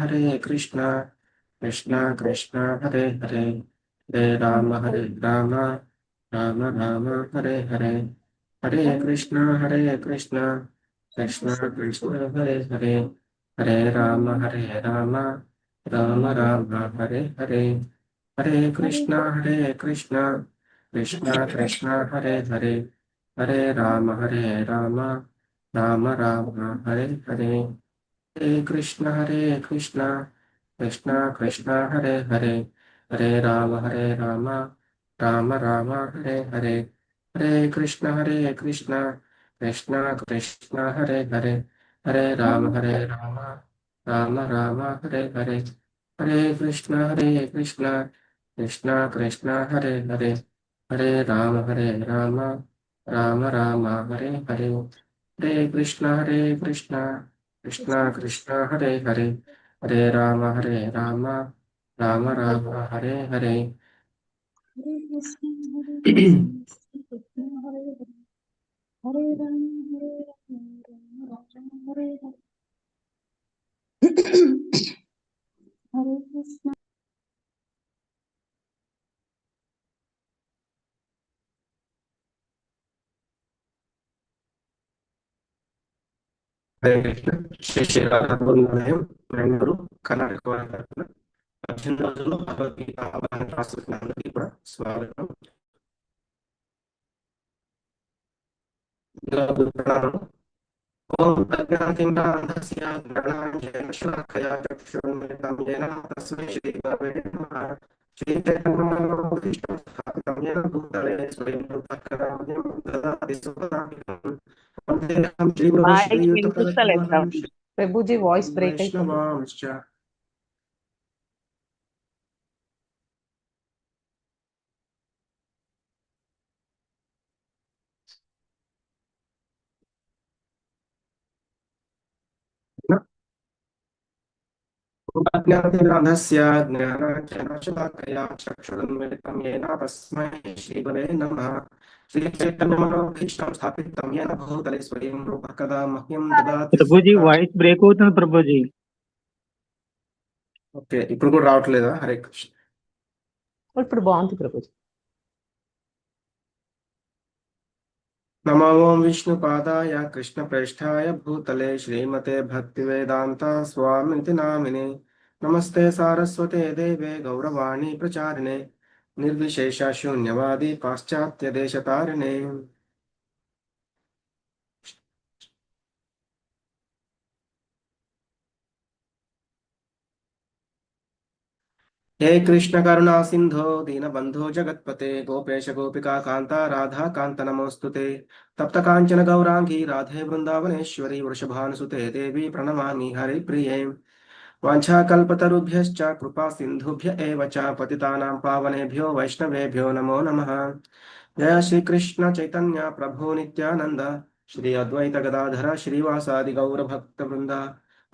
हरे कृष्ण कृष्ण कृष्ण हरे हरे हरे राम राम राम हरे हरे हरे कृष्ण कृष्ण कृष्ण हरे हरे हरे राम राम राम हरे हरे हरे कृष्ण कृष्ण कृष्ण हरे हरे हरे राम राम राम हरे हरे हरे कृष्ण कृष्ण कृष्ण हरे हरे हरे राम राम राम हरे हरे हरे कृष्ण कृष्ण कृष्ण हरे हरे हरे राम राम राम हरे हरे हरे कृष्ण कृष्ण कृष्ण हरे हरे हरे राम राम राम हरे हरे हरे कृष्ण कृष्ण कृष्ण हरे हरे हरे राम राम राम राम हरे हरे हरे कृष्ण कृष्ण हरे हरे हरे राम राम राम हरे हरे हरे कृष्ण హరే కృష్ణ శ్రీ శ్రీ రాధాగోవిందయం బెంగళూరు కర్ణాటక వారి తరపున 18 రోజుల్లో భగవద్గీత అవగాహన క్లాసులకు అందరికీ కూడా స్వాగతం. ప్రణామం. ఓం ప్రజ్ఞాతిమ్రాంధస్య జ్ఞానాంజన శ్లాకయా చక్షురున్మిలితం येन తస్మై శ్రీగురవే నమః. శ్రీచైతన్యమనోభీష్టం స్థాపితం येन భూతలే స్వయం రూపకరామయం దదాతి సుఖదాయకం. వందేహం శ్రీగురు వాయిస్ వినిపిస్తలేదు శ్రీయుతపదకమలం ప్రభుజీ వాయిస్ బ్రేక్ అవుతుంది. వైష్ణవాంశ్చ. అజ్ఞానతిమిరాంధస్య జ్ఞానాంజనశలాకయా చక్షురున్మిలితం येन తస్మై శ్రీగురవే నమః. శ్రీచైతన్యమనోభీష్టం స్థాపితం येन భూతలే స్వయం రూపకదా మహ్యం దదాతి. ప్రభుజీ వాయిస్ బ్రేక్ అవుతుంది ప్రభుజీ. ఓకే, ఇప్పుడు కూడా రావట్లేదా? హరే కృష్ణ. ఇప్పుడు బాగుంది ప్రభుజీ. నమో ఓం విష్ణుపాదాయ కృష్ణప్రేష్ఠాయ భూతలే శ్రీమతే భక్తివేదాంత స్వామితి నామినే. నమస్తే సారస్వతే దేవే గౌరవాణి ప్రచారిణే నిర్విశేష శూన్యవాది పాశ్చాత్య దేశతారిణే. हे कृष्ण करुणा सिंधो दीनबंधो जगत्पते गोपेश गोपिका कांता राधा कांत नमोस्तुते. तप्त कांचन गौरांगी राधे वृंदावनेश्वरी वृषभानुसुते देवी प्रणमामि हरिप्रिये. वाञ्छाकल्पतरुभ्यश्च कृपा सिन्धुभ्य एव च पतितानां पावनेभ्यो वैष्णवेभ्यो नमो नमः. जय श्री कृष्ण चैतन्य प्रभु नित्यानंद श्री अद्वैत गदाधर श्रीवासादि गौर भक्त वृंदा.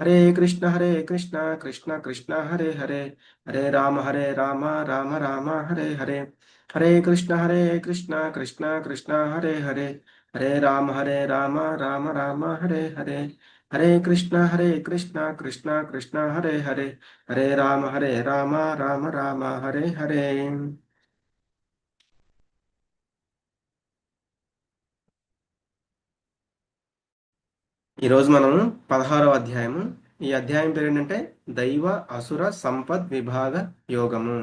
हरे कृष्ण कृष्ण कृष्ण हरे हरे हरे राम राम राम हरे हरे. हरे कृष्ण कृष्ण कृष्ण हरे हरे हरे राम राम राम हरे हरे. हरे कृष्ण कृष्ण कृष्ण हरे हरे हरे राम राम राम हरे हरे. ఈరోజు మనం 16వ అధ్యాయము. ఈ అధ్యాయం పేరు ఏంటంటే దైవ అసుర సంపద్ విభాగ యోగము.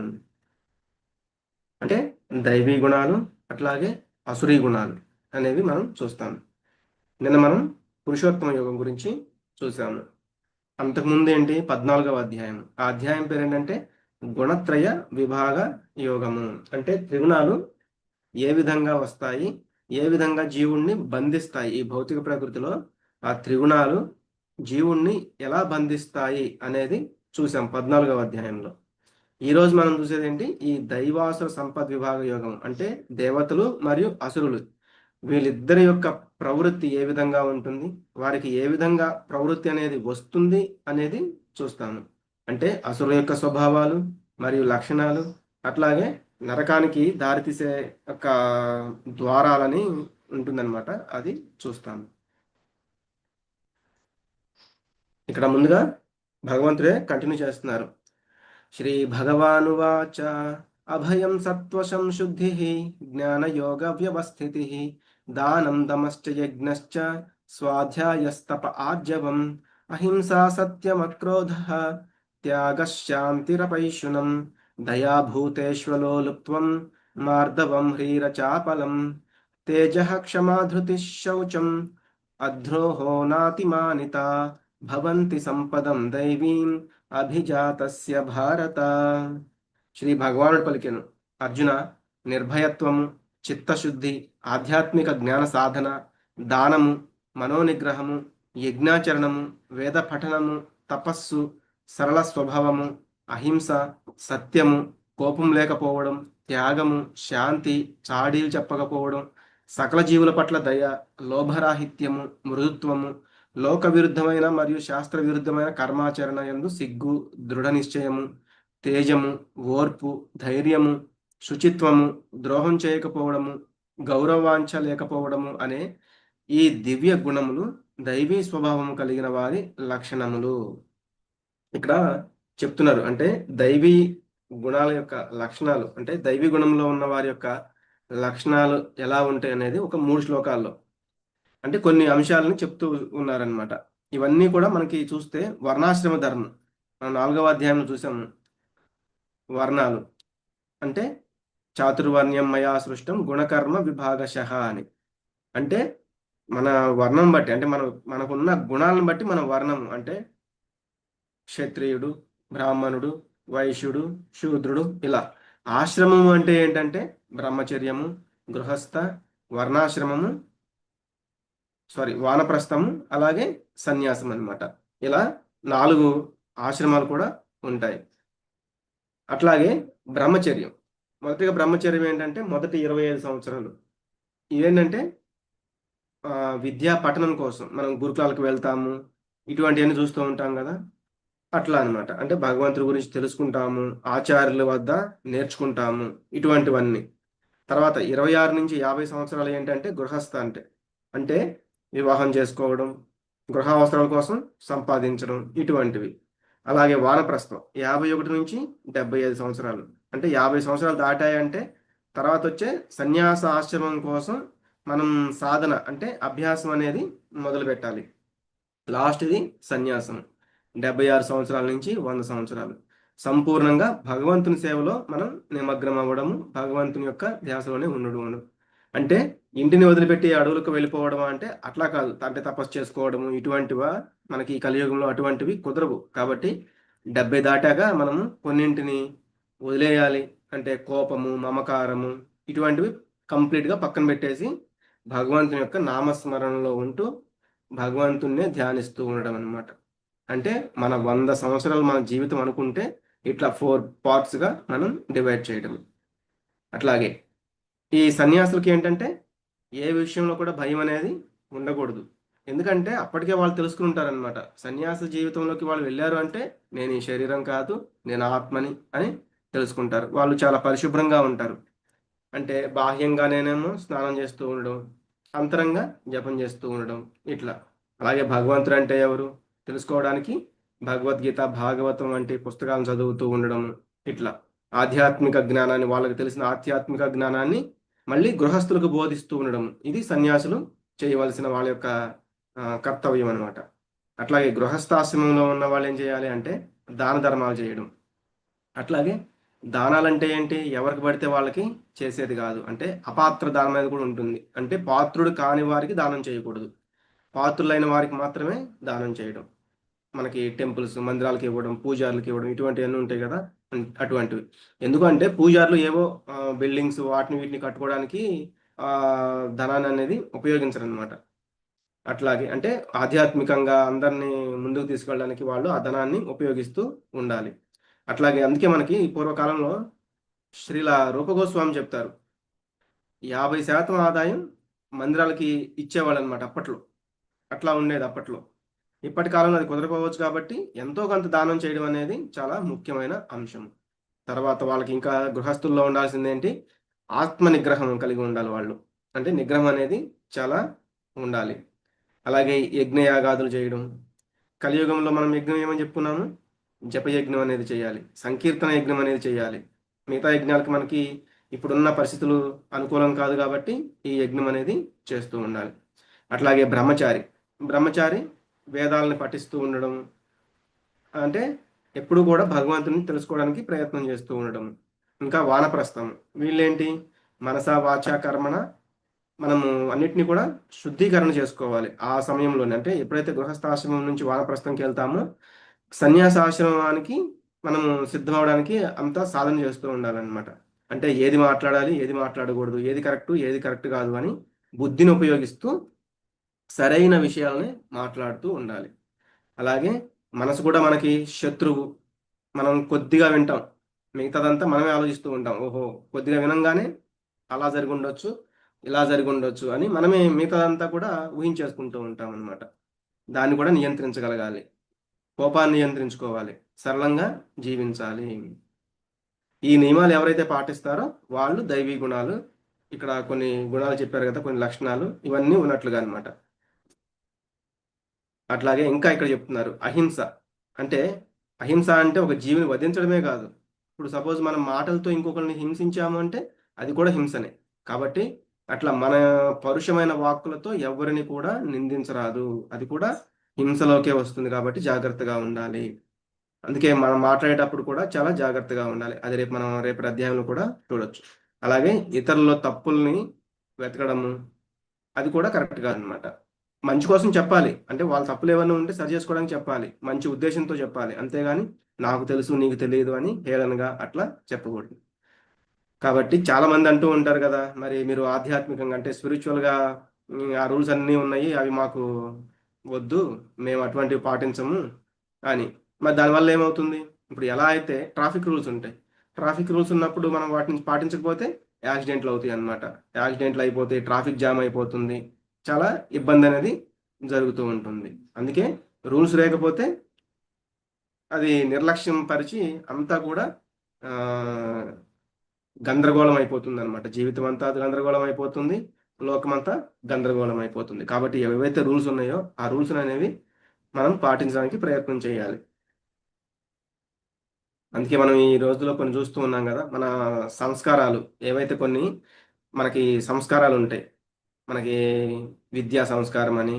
అంటే దైవీ గుణాలు అట్లాగే అసురీ గుణాలు అనేవి మనం చూస్తాం. నిన్న మనం పురుషోత్తమ యోగం గురించి చూసాము. అంతకుముందు ఏంటి 14వ అధ్యాయం. ఆ అధ్యాయం పేరు ఏంటంటే గుణత్రయ విభాగ యోగము. అంటే త్రిగుణాలు ఏ విధంగా వస్తాయి, ఏ విధంగా జీవుణ్ణి బంధిస్తాయి, ఈ భౌతిక ప్రకృతిలో ఆ త్రిగుణాలు జీవుణ్ణి ఎలా బంధిస్తాయి అనేది చూసాం 14వ అధ్యాయంలో. ఈరోజు మనం చూసేది ఏంటి, ఈ దైవాసుర సంపద్ విభాగ యోగం. అంటే దేవతలు మరియు అసురులు వీళ్ళిద్దరి యొక్క ప్రవృత్తి ఏ విధంగా ఉంటుంది, వారికి ఏ విధంగా ప్రవృత్తి అనేది వస్తుంది అనేది చూస్తాము. అంటే అసురుల యొక్క స్వభావాలు మరియు లక్షణాలు, అట్లాగే నరకానికి దారితీసే ఒక ద్వారాలని ఉంటుందన్నమాట, అది చూస్తాము. ఇక్కడ ముందుగా భగవంతుడే కంటిన్యూ చేస్తున్నారు. శ్రీ భగవానువాచ అభయం సత్వశం శుద్ధి జ్ఞానయోగ వ్యవస్థితి దానం దమశ్చ యజ్ఞశ్చ స్వాధ్యాయస్తప ఆర్జవం అహింసా సత్యమక్రోధ త్యాగశాంతిరపైశునం దయాభూతేష్వలోలుప్త్వం మార్దవం హ్రీరచాపలం తేజః క్షమా ధృతిః శౌచం అద్రోహో నాతిమానిత భవంతి సంపదం దైవీం అభిజాతస్య భారత. శ్రీ భగవానుడు పలికెను, అర్జున, నిర్భయత్వము, చిత్తశుద్ధి, ఆధ్యాత్మిక జ్ఞాన సాధన, దానము, మనోనిగ్రహము, యజ్ఞాచరణము, వేద పఠనము, తపస్సు, సరళ స్వభావము, అహింస, సత్యము, కోపం లేకపోవడం, త్యాగము, శాంతి, చాడీలు చెప్పకపోవడం, సకల జీవుల పట్ల దయ, లోభరాహిత్యము, మృదుత్వము, లోక విరుద్ధమైన మరియు శాస్త్ర విరుద్ధమైన కర్మాచరణ యందు సిగ్గు, దృఢ నిశ్చయము, తేజము, ఓర్పు, ధైర్యము, శుచిత్వము, ద్రోహం చేయకపోవడము, గౌరవాంఛ లేకపోవడము అనే ఈ దివ్య గుణములు దైవీ స్వభావము కలిగిన వారి లక్షణములు. ఇక్కడ చెప్తున్నారు, అంటే దైవీ గుణాల యొక్క లక్షణాలు, అంటే దైవీ గుణంలో ఉన్న వారి యొక్క లక్షణాలు ఎలా ఉంటాయి అనేది ఒక 3 శ్లోకాల్లో అంటే కొన్ని అంశాలను చెప్తూ ఉన్నారనమాట. ఇవన్నీ కూడా మనకి చూస్తే వర్ణాశ్రమ ధర్మం, మనం 4వ అధ్యాయంలో చూసాము. వర్ణాలు అంటే చాతుర్వర్ణ్యం మయా సృష్టం గుణకర్మ విభాగశః అని. అంటే మన వర్ణం బట్టి, అంటే మనకున్న గుణాలను బట్టి మన వర్ణం, అంటే క్షత్రియుడు, బ్రాహ్మణుడు, వైశ్యుడు, శూద్రుడు, ఇలా. ఆశ్రమము అంటే ఏంటంటే బ్రహ్మచర్యము, గృహస్థ, వర్ణాశ్రమము, వానప్రస్థము, అలాగే సన్యాసం అన్నమాట. ఇలా 4 ఆశ్రమాలు కూడా ఉంటాయి. అట్లాగే బ్రహ్మచర్యం, మొదటిగా బ్రహ్మచర్యం ఏంటంటే మొదటి 25 సంవత్సరాలు. ఇవేంటంటే విద్యా పఠనం కోసం మనం గురుకులాలకు వెళ్తాము, ఇటువంటివన్నీ చూస్తూ ఉంటాం కదా, అట్లా అన్నమాట. అంటే భగవంతుడి గురించి తెలుసుకుంటాము, ఆచార్యుల వద్ద నేర్చుకుంటాము, ఇటువంటివన్నీ. తర్వాత 26 నుంచి 50 సంవత్సరాలు ఏంటంటే గృహస్థ, అంటే వివాహం చేసుకోవడం, గృహ అవసరాల కోసం సంపాదించడం, ఇటువంటివి. అలాగే వానప్రస్థం 51 నుంచి 75 సంవత్సరాలు, అంటే 50 సంవత్సరాలు దాటాయంటే తర్వాత వచ్చే సన్యాస ఆశ్రమం కోసం మనం సాధన, అంటే అభ్యాసం అనేది మొదలు పెట్టాలి. లాస్ట్ది సన్యాసం 76 సంవత్సరాల నుంచి 100 సంవత్సరాలు. సంపూర్ణంగా భగవంతుని సేవలో మనం నిమగ్నం అవ్వడము, భగవంతుని యొక్క ధ్యాసలోనే ఉండడం. అంటే ఇంటిని వదిలిపెట్టి అడవులకు వెళ్ళిపోవడం అంటే అట్లా కాదు, అంటే తపస్సు చేసుకోవడము, ఇటువంటివా మనకి ఈ కలియుగంలో అటువంటివి కుదరవు. కాబట్టి 70 దాటాక మనము కొన్నింటిని వదిలేయాలి, అంటే కోపము, మమకారము, ఇటువంటివి కంప్లీట్గా పక్కన పెట్టేసి భగవంతుని యొక్క నామస్మరణలో ఉంటూ భగవంతున్నే ధ్యానిస్తూ ఉండడం అన్నమాట. అంటే మన 100 సంవత్సరాలు మన జీవితం అనుకుంటే ఇట్లా 4 పార్ట్స్గా మనం డివైడ్ చేయడం. అట్లాగే ఈ సన్యాసులకి ఏంటంటే ఏ విషయంలో కూడా భయం అనేది ఉండకూడదు. ఎందుకంటే అప్పటికే వాళ్ళు తెలుసుకుని ఉంటారనమాట. సన్యాస జీవితంలోకి వాళ్ళు వెళ్ళారు అంటే నేను ఈ శరీరం కాదు, నేను ఆత్మని అని తెలుసుకుంటారు. వాళ్ళు చాలా పరిశుభ్రంగా ఉంటారు. అంటే బాహ్యంగానేమో స్నానం చేస్తూ ఉండడం, అంతరంగా జపం చేస్తూ ఉండడం, ఇట్లా. అలాగే భగవంతుడు అంటే ఎవరు తెలుసుకోవడానికి భగవద్గీత, భాగవతం వంటి పుస్తకాలను చదువుతూ ఉండడం, ఇట్లా. ఆధ్యాత్మిక జ్ఞానాన్ని, వాళ్ళకి తెలిసిన ఆధ్యాత్మిక జ్ఞానాన్ని మళ్ళీ గృహస్థులకు బోధిస్తూ ఉండడం, ఇది సన్యాసులు చేయవలసిన వాళ్ళ యొక్క కర్తవ్యం అనమాట. అట్లాగే గృహస్థాశ్రమంలో ఉన్న వాళ్ళు ఏం చేయాలి అంటే దాన ధర్మాలు చేయడం. అట్లాగే దానాలంటే ఏంటి, ఎవరికి పడితే వాళ్ళకి చేసేది కాదు, అంటే అపాత్ర దానం అనేది కూడా ఉంటుంది. అంటే పాత్రుడు కాని వారికి దానం చేయకూడదు, పాత్రులైన వారికి మాత్రమే దానం చేయడం. మనకి టెంపుల్స్, మందిరాలకు ఇవ్వడం, పూజారులకు ఇవ్వడం, ఇటువంటివన్నీ ఉంటాయి కదా, అటువంటివి. ఎందుకంటే పూజారులు ఏవో బిల్డింగ్స్ వాటిని వీటిని కట్టుకోవడానికి ధనాన్ని అనేది ఉపయోగించరు అనమాట. అట్లాగే అంటే ఆధ్యాత్మికంగా అందరినీ ముందుకు తీసుకెళ్ళడానికి వాళ్ళు ఆ ధనాన్ని ఉపయోగిస్తూ ఉండాలి. అట్లాగే అందుకే మనకి పూర్వకాలంలో శ్రీల రూపగోస్వామి చెప్తారు, 50% ఆదాయం మందిరాలకి ఇచ్చేవాళ్ళు అనమాట అప్పట్లో. అట్లా ఉండేది అప్పట్లో. ఇప్పటి కాలంలో అది కుదరకపోవచ్చు కాబట్టి ఎంతో కొంత దానం చేయడం అనేది చాలా ముఖ్యమైన అంశం. తర్వాత వాళ్ళకి ఇంకా గృహస్థుల్లో ఉండాల్సింది ఏంటి, ఆత్మ నిగ్రహం కలిగి ఉండాలి వాళ్ళు, అంటే నిగ్రహం అనేది చాలా ఉండాలి. అలాగే యజ్ఞయాగాదులు చేయడం, కలియుగంలో మనం యజ్ఞం ఏమని చెప్పుకున్నాము? జపయజ్ఞం అనేది చేయాలి, సంకీర్తన యజ్ఞం అనేది చేయాలి. మిగతా యజ్ఞాలకు మనకి ఇప్పుడున్న పరిస్థితులు అనుకూలం కాదు కాబట్టి ఈ యజ్ఞం అనేది చేస్తూ ఉండాలి. అట్లాగే బ్రహ్మచారి, బ్రహ్మచారి వేదాలను పఠిస్తూ ఉండడం, అంటే ఎప్పుడు కూడా భగవంతుని తెలుసుకోవడానికి ప్రయత్నం చేస్తూ ఉండడం. ఇంకా వానప్రస్థం, వీళ్ళేంటి? మనస వాచ కర్మణ మనము అన్నిటిని కూడా శుద్ధీకరణ చేసుకోవాలి ఆ సమయంలోనే. అంటే ఎప్పుడైతే గృహస్థాశ్రమం నుంచి వానప్రస్థంకి వెళ్తామో సన్యాసాశ్రమానికి మనము సిద్ధం అవడానికి అంతా సాధన చేస్తూ ఉండాలన్నమాట. అంటే ఏది మాట్లాడాలి, ఏది మాట్లాడకూడదు, ఏది కరెక్ట్, ఏది కరెక్ట్ కాదు అని బుద్ధిని ఉపయోగిస్తూ సరైన విషయాలని మాట్లాడుతూ ఉండాలి. అలాగే మనసు కూడా మనకి శత్రువు. మనం కొద్దిగా వింటాం, మిగతాదంతా మనమే ఆలోచిస్తూ ఉంటాం. ఓహో, కొద్దిగా వినంగానే అలా జరిగి ఉండొచ్చు, ఇలా జరిగి ఉండొచ్చు అని మనమే మిగతాదంతా కూడా ఊహించేసుకుంటూ ఉంటాం అన్నమాట. దాన్ని కూడా నియంత్రించగలగాలి, కోపాన్ని నియంత్రించుకోవాలి, సరళంగా జీవించాలి. ఈ నియమాలు ఎవరైతే పాటిస్తారో వాళ్ళు దైవీ గుణాలు, ఇక్కడ కొన్ని గుణాలు చెప్పారు కదా, కొన్ని లక్షణాలు, ఇవన్నీ ఉన్నట్లుగా అన్నమాట. అట్లాగే ఇంకా ఇక్కడ చెప్తున్నారు అహింస. అంటే అహింస అంటే ఒక జీవిని వధించడమే కాదు. ఇప్పుడు సపోజ్ మనం మాటలతో ఇంకొకరిని హింసించాము అంటే అది కూడా హింసనే. కాబట్టి అట్లా మన పరుషమైన వాక్కులతో ఎవరిని కూడా నిందించరాదు, అది కూడా హింసలోకే వస్తుంది. కాబట్టి జాగ్రత్తగా ఉండాలి. అందుకే మనం మాట్లాడేటప్పుడు కూడా చాలా జాగ్రత్తగా ఉండాలి. అది మనం రేపటి అధ్యాయంలో కూడా చూడొచ్చు. అలాగే ఇతరుల తప్పుల్ని వెతకడము, అది కూడా కరెక్ట్ కాదనమాట. మంచి కోసం చెప్పాలి, అంటే వాళ్ళ తప్పులు ఏమైనా ఉంటే సరి చేసుకోవడానికి చెప్పాలి, మంచి ఉద్దేశంతో చెప్పాలి. అంతేగాని నాకు తెలుసు నీకు తెలియదు అని హేళనగా అట్లా చెప్పకూడదు. కాబట్టి చాలా మంది అంటూ ఉంటారు కదా, మరి మీరు ఆధ్యాత్మికంగా అంటే స్పిరిచువల్గా ఆ రూల్స్ అన్నీ ఉన్నాయి, అవి మాకు వద్దు, మేము అటువంటివి పాటించము అని. మరి దానివల్ల ఏమవుతుంది? ఇప్పుడు ఎలా అయితే ట్రాఫిక్ రూల్స్ ఉంటాయి, ట్రాఫిక్ రూల్స్ ఉన్నప్పుడు మనం వాటిని పాటించకపోతే యాక్సిడెంట్లు అవుతాయి అన్నమాట. యాక్సిడెంట్లు అయిపోతే ట్రాఫిక్ జామ్ అయిపోతుంది, చాలా ఇబ్బంది అనేది జరుగుతూ ఉంటుంది. అందుకే రూల్స్ లేకపోతే అది నిర్లక్ష్యం పరిచి అంతా కూడా ఆ, గందరగోళం అయిపోతుంది అనమాట. జీవితం అంతా గందరగోళం అయిపోతుంది, లోకమంతా గందరగోళం అయిపోతుంది. కాబట్టి ఏవైతే రూల్స్ ఉన్నాయో ఆ రూల్స్ అనేవి మనం పాటించడానికి ప్రయత్నం చేయాలి. అందుకే మనం ఈ రోజుల్లో కొన్ని చూస్తూ ఉన్నాం కదా, మన సంస్కారాలు ఏవైతే కొన్ని మనకి సంస్కారాలు ఉంటాయి, మనకి విద్యా సంస్కారం అని,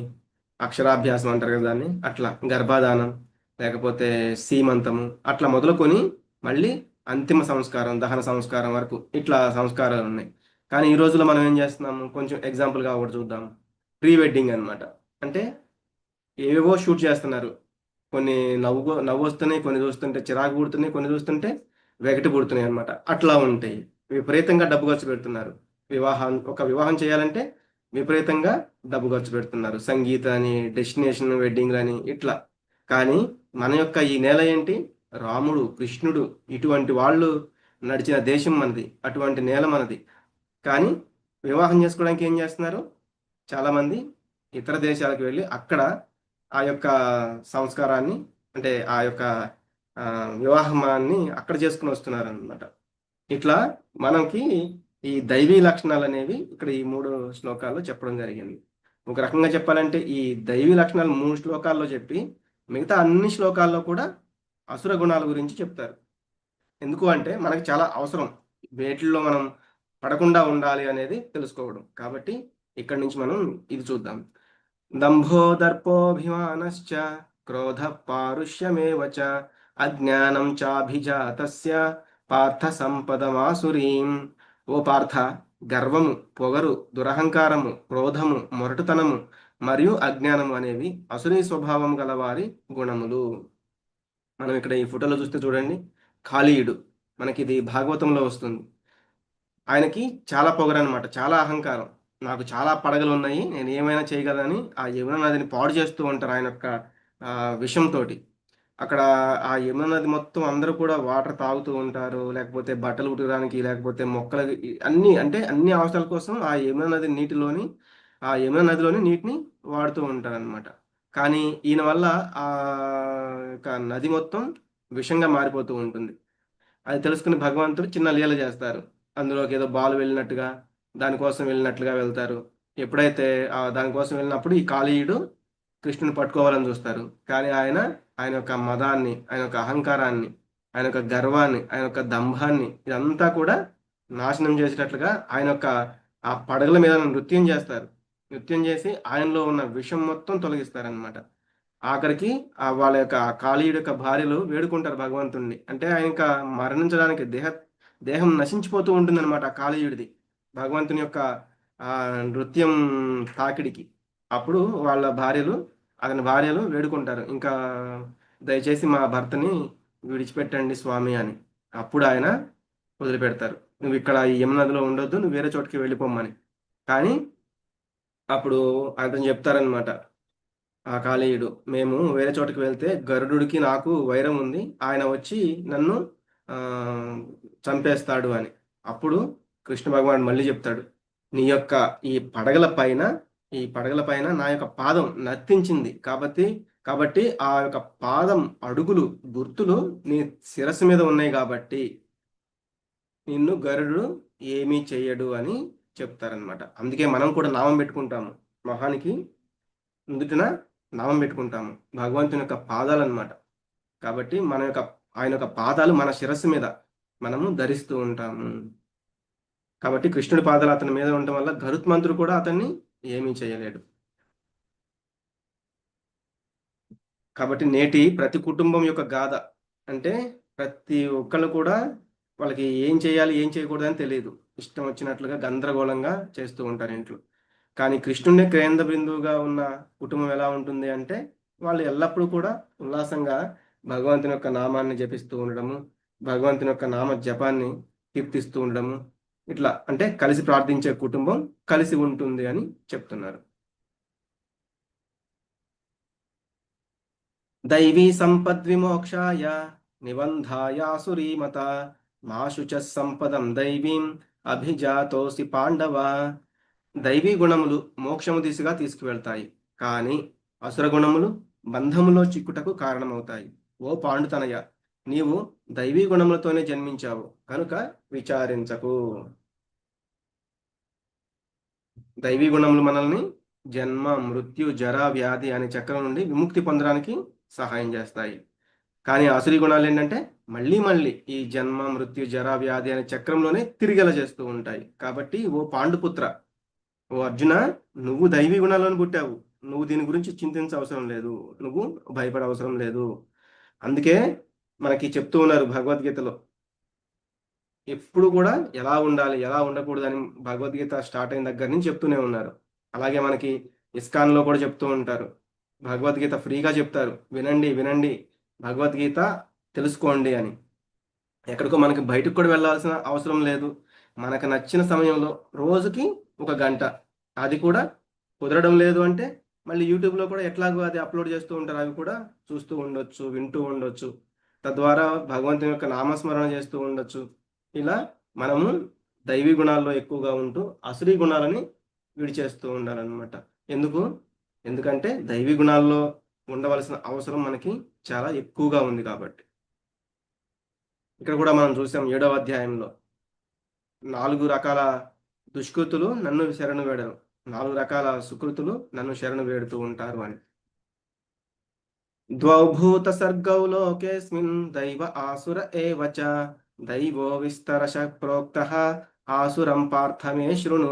అక్షరాభ్యాసం అంటారు కదా దాన్ని, అట్లా గర్భాధానం, లేకపోతే సీమంతము, అట్లా మొదలుకొని మళ్ళీ అంతిమ సంస్కారం, దహన సంస్కారం వరకు ఇట్లా సంస్కారాలు ఉన్నాయి. కానీ ఈ రోజుల్లో మనం ఏం చేస్తున్నాము? కొంచెం ఎగ్జాంపుల్గా ఒకటి చూద్దాం. ప్రీ వెడ్డింగ్ అన్నమాట. అంటే ఏవేవో షూట్ చేస్తున్నారు, కొన్ని నవ్వు వస్తున్నాయి, కొన్ని చూస్తుంటే చిరాకు పుడుతున్నాయి, కొన్ని చూస్తుంటే వెగటి పుడుతున్నాయి అనమాట. అట్లా ఉంటాయి. విపరీతంగా డబ్బు ఖర్చు పెడుతున్నారు. ఒక వివాహం చేయాలంటే విపరీతంగా డబ్బు ఖర్చు పెడుతున్నారు. సంగీత అని, డెస్టినేషన్ వెడ్డింగ్లు అని ఇట్లా. కానీ మన యొక్క ఈ నేల ఏంటి? రాముడు, కృష్ణుడు ఇటువంటి వాళ్ళు నడిచిన దేశం మనది, అటువంటి నేల మనది. కానీ వివాహం చేసుకోవడానికి ఏం చేస్తున్నారు? చాలామంది ఇతర దేశాలకు వెళ్ళి అక్కడ ఆ యొక్క సంస్కారాన్ని, అంటే ఆ యొక్క ఆ, వివాహాన్ని అక్కడ చేసుకుని వస్తున్నారు అనమాట. ఇట్లా మనకి ఈ దైవీ లక్షణాలు అనేవి ఇక్కడ ఈ 3 శ్లోకాల్లో చెప్పడం జరిగింది. ఒక రకంగా చెప్పాలంటే ఈ దైవీ లక్షణాలు 3 శ్లోకాల్లో చెప్పి మిగతా అన్ని శ్లోకాల్లో కూడా అసుర గుణాల గురించి చెప్తారు. ఎందుకు అంటే మనకి చాలా అవసరం, వేటిల్లో మనం పడకుండా ఉండాలి అనేది తెలుసుకోవడం. కాబట్టి ఇక్కడి నుంచి మనం ఇది చూద్దాం. దంభో దర్పోభిమానశ్చ క్రోధ పారుష్యమేవ చ అజ్ఞానం చాభిజాతస్య పార్థ సంపదమాసురీం. ఓ పార్థ, గర్వము, పొగరు, దురహంకారము, క్రోధము, మొరటుతనము మరియు అజ్ఞానము అనేవి అసురీ స్వభావం గల వారి గుణములు. మనం ఇక్కడ ఈ ఫోటోలో చూస్తే చూడండి, కాళీయుడు, మనకి ఇది భాగవతంలో వస్తుంది. ఆయనకి చాలా పొగరు అనమాట, చాలా అహంకారం. నాకు చాలా పడగలు ఉన్నాయి, నేను ఏమైనా చేయగలని ఆ యమున నదిని పాడు చేస్తూ ఉంటారు ఆయన యొక్క విషంతో. అక్కడ ఆ యమున నది మొత్తం అందరూ కూడా వాటర్ తాగుతూ ఉంటారు, లేకపోతే బట్టలు ఉతకడానికి, లేకపోతే మొక్కలకి, అన్ని అంటే అన్ని అవసరాల కోసం ఆ యమున నదిలోని నీటిని వాడుతూ ఉంటారు అనమాట. కానీ ఈయన వల్ల ఆ యొక్క నది మొత్తం విషంగా మారిపోతూ ఉంటుంది. అది తెలుసుకుని భగవంతుడు చిన్న లీల చేస్తారు. అందులోకి ఏదో బాలు వెళ్ళినట్టుగా, దానికోసం వెళ్ళినట్లుగా వెళ్తారు. ఎప్పుడైతే దానికోసం వెళ్ళినప్పుడు ఈ కాళీయుడు కృష్ణుని పట్టుకోవాలని చూస్తారు. కానీ ఆయన యొక్క మదాన్ని, ఆయన యొక్క అహంకారాన్ని, ఆయన యొక్క గర్వాన్ని, ఆయన యొక్క దంభాన్ని ఇదంతా కూడా నాశనం చేసేటట్లుగా ఆయన యొక్క ఆ పడగల మీద నృత్యం చేస్తారు. నృత్యం చేసి ఆయనలో ఉన్న విషం మొత్తం తొలగిస్తారనమాట. ఆఖరికి వాళ్ళ యొక్క కాళీయుడి యొక్క భార్యలు వేడుకుంటారు భగవంతుణ్ణి. అంటే ఆయన ఇంకా మరణించడానికి దేహం నశించిపోతూ ఉంటుందన్నమాట ఆ కాళీయుడిది భగవంతుని యొక్క ఆ నృత్యం తాకిడికి. అప్పుడు వాళ్ళ అతని భార్యలు వేడుకుంటారు, ఇంకా దయచేసి మా భర్తని విడిచిపెట్టండి స్వామి అని. అప్పుడు ఆయన వదిలిపెడతారు, నువ్వు ఇక్కడ ఈ యమున నదిలో ఉండొద్దు, నువ్వు వేరే చోటికి వెళ్ళిపోమ్మని. కానీ అప్పుడు అతను చెప్తారనమాట, ఆ కాళీయుడు, మేము వేరే చోటుకి వెళ్తే గరుడుకి నాకు వైరం ఉంది, ఆయన వచ్చి నన్ను ఆ చంపేస్తాడు అని. అప్పుడు కృష్ణ భగవానుడు మళ్ళీ చెప్తాడు, నీ యొక్క ఈ పడగల పైన నా యొక్క పాదం నర్తించింది కాబట్టి ఆ యొక్క పాదం అడుగులు గుర్తులు నీ శిరస్సు మీద ఉన్నాయి కాబట్టి నిన్ను గరుడు ఏమీ చెయ్యడు అని చెప్తారనమాట. అందుకే మనం కూడా నామం పెట్టుకుంటాము, మహానికి నుదుటిన నామం పెట్టుకుంటాము, భగవంతుని యొక్క పాదాలు అనమాట. కాబట్టి ఆయన యొక్క పాదాలు మన శిరస్సు మీద మనము ధరిస్తూ ఉంటాము. కాబట్టి కృష్ణుడి పాదాలు అతని మీద ఉండటం వల్ల గరుత్మంతుడు కూడా అతన్ని ఏమీ చేయలేడు. కాబట్టి నేటి ప్రతి కుటుంబం యొక్క గాథ అంటే ప్రతి ఒక్కళ్ళు కూడా వాళ్ళకి ఏం చేయాలి ఏం చేయకూడదు అని తెలియదు, ఇష్టం వచ్చినట్లుగా గందరగోళంగా చేస్తూ ఉంటారు ఇంట్లో. కానీ కృష్ణుడిని కేంద్ర బిందువుగా ఉన్న కుటుంబం ఎలా ఉంటుంది అంటే వాళ్ళు ఎల్లప్పుడూ కూడా ఉల్లాసంగా భగవంతుని యొక్క నామాన్ని జపిస్తూ ఉండడము, భగవంతుని యొక్క నామ జపాన్ని కీర్తిస్తూ ఉండడము, ఇట్లా అంటే కలిసి ప్రార్థించే కుటుంబం కలిసి ఉంటుంది అని చెప్తున్నారు. దైవీ సంపద్విమోక్షాయ నిబంధాయాసురీమత మాశుచ సంపదం దైవీం అభిజాతోసి పాండవ. దైవీ గుణములు మోక్షము దిశగా తీసుకువెళ్తాయి, కానీ అసుర గుణములు బంధములో చిక్కుటకు కారణమవుతాయి. ఓ పాండుతనయ, నీవు దైవీ గుణములతోనే జన్మించావు కనుక విచారించకు. దైవీ గుణములు మనల్ని జన్మ మృత్యు జర వ్యాధి అనే చక్రం నుండి విముక్తి పొందడానికి సహాయం చేస్తాయి. కానీ ఆసురీ గుణాలు ఏంటంటే మళ్ళీ ఈ జన్మ మృత్యు జర వ్యాధి అనే చక్రంలోనే తిరిగేలా చేస్తూ ఉంటాయి. కాబట్టి ఓ పాండుపుత్ర, ఓ అర్జున, నువ్వు దైవీ గుణాలను పుట్టావు, నువ్వు దీని గురించి చింతించవసరం లేదు, నువ్వు భయపడవసరం లేదు. అందుకే మనకి చెప్తూ ఉన్నారు భగవద్గీతలో, ఎప్పుడు కూడా ఎలా ఉండాలి ఎలా ఉండకూడదు అని భగవద్గీత స్టార్ట్ అయిన దగ్గర నుంచి చెప్తూనే ఉన్నారు. అలాగే మనకి ఇస్కాన్లో కూడా చెప్తూ ఉంటారు, భగవద్గీత ఫ్రీగా చెప్తారు, వినండి భగవద్గీత తెలుసుకోండి అని. ఎక్కడికో మనకి బయటకు కూడా వెళ్ళాల్సిన అవసరం లేదు, మనకు నచ్చిన సమయంలో రోజుకి 1 గంట, అది కూడా కుదరడం లేదు అంటే మళ్ళీ యూట్యూబ్లో కూడా ఎట్లాగో అది అప్లోడ్ చేస్తూ ఉంటారు, అవి కూడా చూస్తూ ఉండొచ్చు, వింటూ ఉండొచ్చు. తద్వారా భగవంతుని యొక్క నామస్మరణ చేస్తూ ఉండొచ్చు. ఇలా మనము దైవీ గుణాల్లో ఎక్కువగా ఉంటూ అసురీ గుణాలని విడిచేస్తూ ఉండాలన్నమాట. ఎందుకంటే దైవీ గుణాల్లో ఉండవలసిన అవసరం మనకి చాలా ఎక్కువగా ఉంది కాబట్టి. ఇక్కడ కూడా మనం చూసాం 7వ అధ్యాయంలో 4 రకాల దుష్కృతులు నన్ను శరణు వేడరు, 4 రకాల సుకృతులు నన్ను శరణు వేడుతూ ఉంటారు అని. ద్వౌభూత సర్గౌ లోకేస్మిన్ దైవ ఆసుర ఏవచ దైవో విస్తరశ ప్రోక్తః ఆసురం పార్థమే శృణు.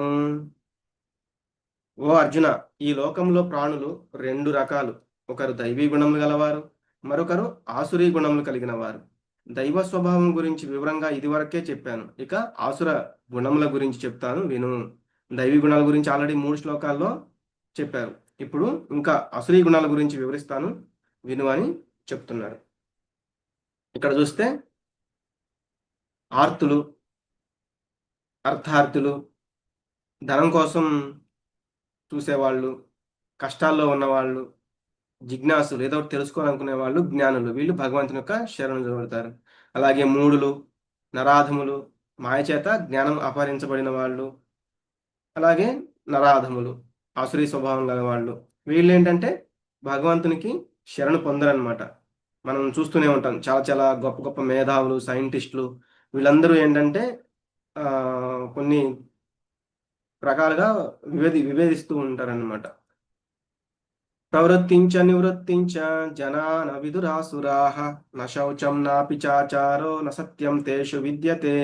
ఓ అర్జున, ఈ లోకంలో ప్రాణులు 2 రకాలు, ఒకరు దైవీ గుణములు గలవారు, మరొకరు ఆసురీ గుణములు కలిగిన వారు. దైవ స్వభావం గురించి వివరంగా ఇదివరకే చెప్పాను, ఇక ఆసుర గుణముల గురించి చెప్తాను విను. దైవీ గుణాల గురించి ఆల్రెడీ 3 శ్లోకాల్లో చెప్పారు, ఇప్పుడు ఇంకా అసురీ గుణాల గురించి వివరిస్తాను విను అని చెప్తున్నారు. ఇక్కడ చూస్తే ఆర్తులు, అర్థార్థులు, ధనం కోసం చూసేవాళ్ళు, కష్టాల్లో ఉన్నవాళ్ళు, జిజ్ఞాసులు, ఏదో ఒకటి తెలుసుకోవాలనుకునే వాళ్ళు, జ్ఞానులు, వీళ్ళు భగవంతుని యొక్క శరణు జోడతారు. అలాగే మూఢులు, నరాధములు, మాయచేత జ్ఞానం అపహరించబడిన వాళ్ళు, అలాగే నరాధములు, ఆసురీ స్వభావం గల వాళ్ళు, వీళ్ళు ఏంటంటే భగవంతునికి శరణు పొందరనమాట. మనం చూస్తూనే ఉంటాం, చాలా చాలా గొప్ప గొప్ప మేధావులు, సైంటిస్టులు, వీళ్ళందరూ ఏంటంటే కొన్ని రకాలుగా విభేదిస్తూ ఉంటారనమాట. ప్రవృత్తించ నివృత్తించ జనాన విదురాసురాః న శౌచం నాపి చాచారో న సత్యం తేషు విద్యతే.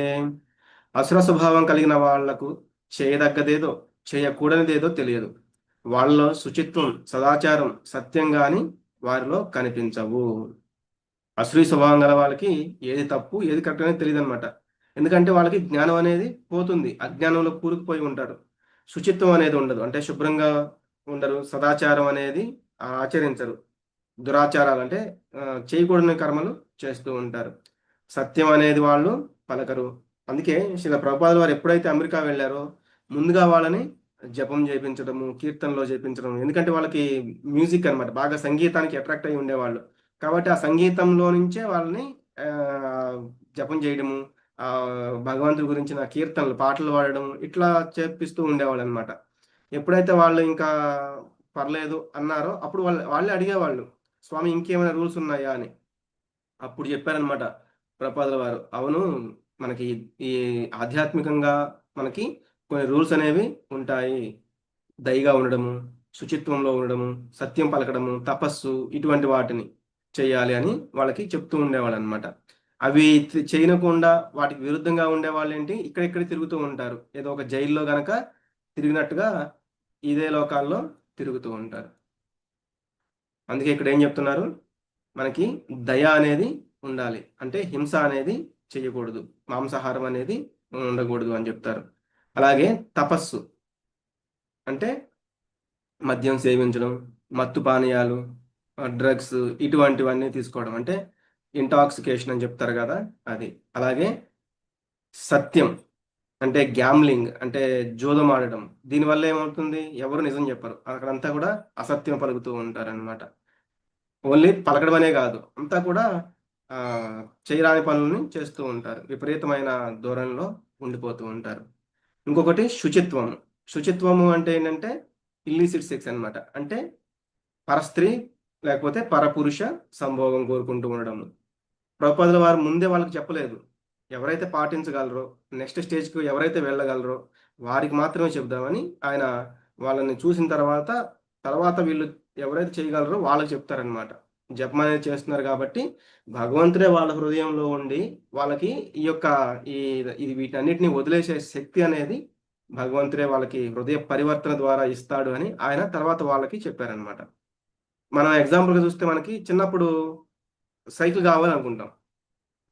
అసుర స్వభావం కలిగిన వాళ్లకు చేయదగ్గదేదో చేయకూడనిదేదో తెలియదు. వాళ్ళలో శుచిత్వం, సదాచారం, సత్యం గాని వారిలో కనిపించవు. అసూయ స్వభావం గల వాళ్ళకి ఏది తప్పు ఏది కరెక్ట్ అనేది తెలియదు అనమాట. ఎందుకంటే వాళ్ళకి జ్ఞానం అనేది పోతుంది, అజ్ఞానంలో కూరుకుపోయి ఉంటారు. శుచిత్వం అనేది ఉండదు, అంటే శుభ్రంగా ఉండరు. సదాచారం అనేది ఆచరించరు. దురాచారాలు అంటే చేయకూడని కర్మలు చేస్తూ ఉంటారు. సత్యం అనేది వాళ్ళు పలకరు. అందుకే శ్రీల ప్రభుపాదుల వారు ఎప్పుడైతే అమెరికా వెళ్ళారో ముందుగా వాళ్ళని జపం చేయించడము, కీర్తనలో చేయించడం. ఎందుకంటే వాళ్ళకి మ్యూజిక్ అన్నమాట, బాగా సంగీతానికి అట్రాక్ట్ అయి ఉండేవాళ్ళు. కాబట్టి ఆ సంగీతంలో నుంచే వాళ్ళని జపం చేయడము, ఆ భగవంతుడి గురించిన కీర్తనలు, పాటలు పాడడం ఇట్లా చేపిస్తూ ఉండేవాళ్ళు అనమాట. ఎప్పుడైతే వాళ్ళు ఇంకా పర్లేదు అన్నారో అప్పుడు వాళ్ళే అడిగేవాళ్ళు, స్వామి ఇంకేమైనా రూల్స్ ఉన్నాయా అని. అప్పుడు చెప్పారనమాట ప్రభుపాదుల వారు, అవును మనకి ఈ ఆధ్యాత్మికంగా మనకి కొన్ని రూల్స్ అనేవి ఉంటాయి. దయగా ఉండడము, శుచిత్వంలో ఉండడము, సత్యం పలకడము, తపస్సు, ఇటువంటి వాటిని చేయాలి అని వాళ్ళకి చెప్తూ ఉండేవాళ్ళు అనమాట. అవి చేయకుండా వాటికి విరుద్ధంగా ఉండేవాళ్ళు ఏంటి, ఇక్కడిక్కడ తిరుగుతూ ఉంటారు. ఏదో ఒక జైల్లో గనక తిరిగినట్టుగా ఇదే లోకాల్లో తిరుగుతూ ఉంటారు. అందుకే ఇక్కడ ఏం చెప్తున్నారు, మనకి దయ అనేది ఉండాలి, అంటే హింస అనేది చేయకూడదు, మాంసాహారం అనేది ఉండకూడదు అని చెప్తారు. అలాగే తపస్సు అంటే మద్యం సేవించడం, మత్తు పానీయాలు, డ్రగ్స్ ఇటువంటివన్నీ తీసుకోవడం, అంటే ఇంటాక్సికేషన్ అని చెప్తారు కదా అది. అలాగే సత్యం అంటే గ్యామ్లింగ్, అంటే జూదం ఆడడం. దీనివల్ల ఏమవుతుంది, ఎవరు నిజం చెప్పరు, అక్కడంతా కూడా అసత్యం పలుకుతూ ఉంటారనమాట. ఓన్లీ పలకడం అనే కాదు, అంతా కూడా చేయరాని పనులని చేస్తూ ఉంటారు, విపరీతమైన ధోరణిలో ఉండిపోతూ ఉంటారు. ఇంకొకటి శుచిత్వము. శుచిత్వము అంటే ఏంటంటే ఇల్లీసిట్ సెక్స్ అనమాట, అంటే పరస్త్రీ లేకపోతే పరపురుష సంభోగం కోరుకుంటూ ఉండడము. ప్రభుపాదుల వారు ముందే వాళ్ళకి చెప్పలేదు, ఎవరైతే పాటించగలరో, నెక్స్ట్ స్టేజ్కి ఎవరైతే వెళ్ళగలరో వారికి మాత్రమే చెప్దామని ఆయన వాళ్ళని చూసిన తర్వాత వీళ్ళు ఎవరైతే చేయగలరో వాళ్ళకి చెప్తారనమాట. జపం అనేది చేస్తున్నారు కాబట్టి భగవంతుడే వాళ్ళ హృదయంలో ఉండి వాళ్ళకి ఈ యొక్క ఇది వీటన్నిటిని వదిలేసే శక్తి అనేది భగవంతుడే వాళ్ళకి హృదయ పరివర్తన ద్వారా ఇస్తాడు అని ఆయన తర్వాత వాళ్ళకి చెప్పారనమాట. మనం ఎగ్జాంపుల్గా చూస్తే మనకి చిన్నప్పుడు సైకిల్ కావాలనుకుంటాం,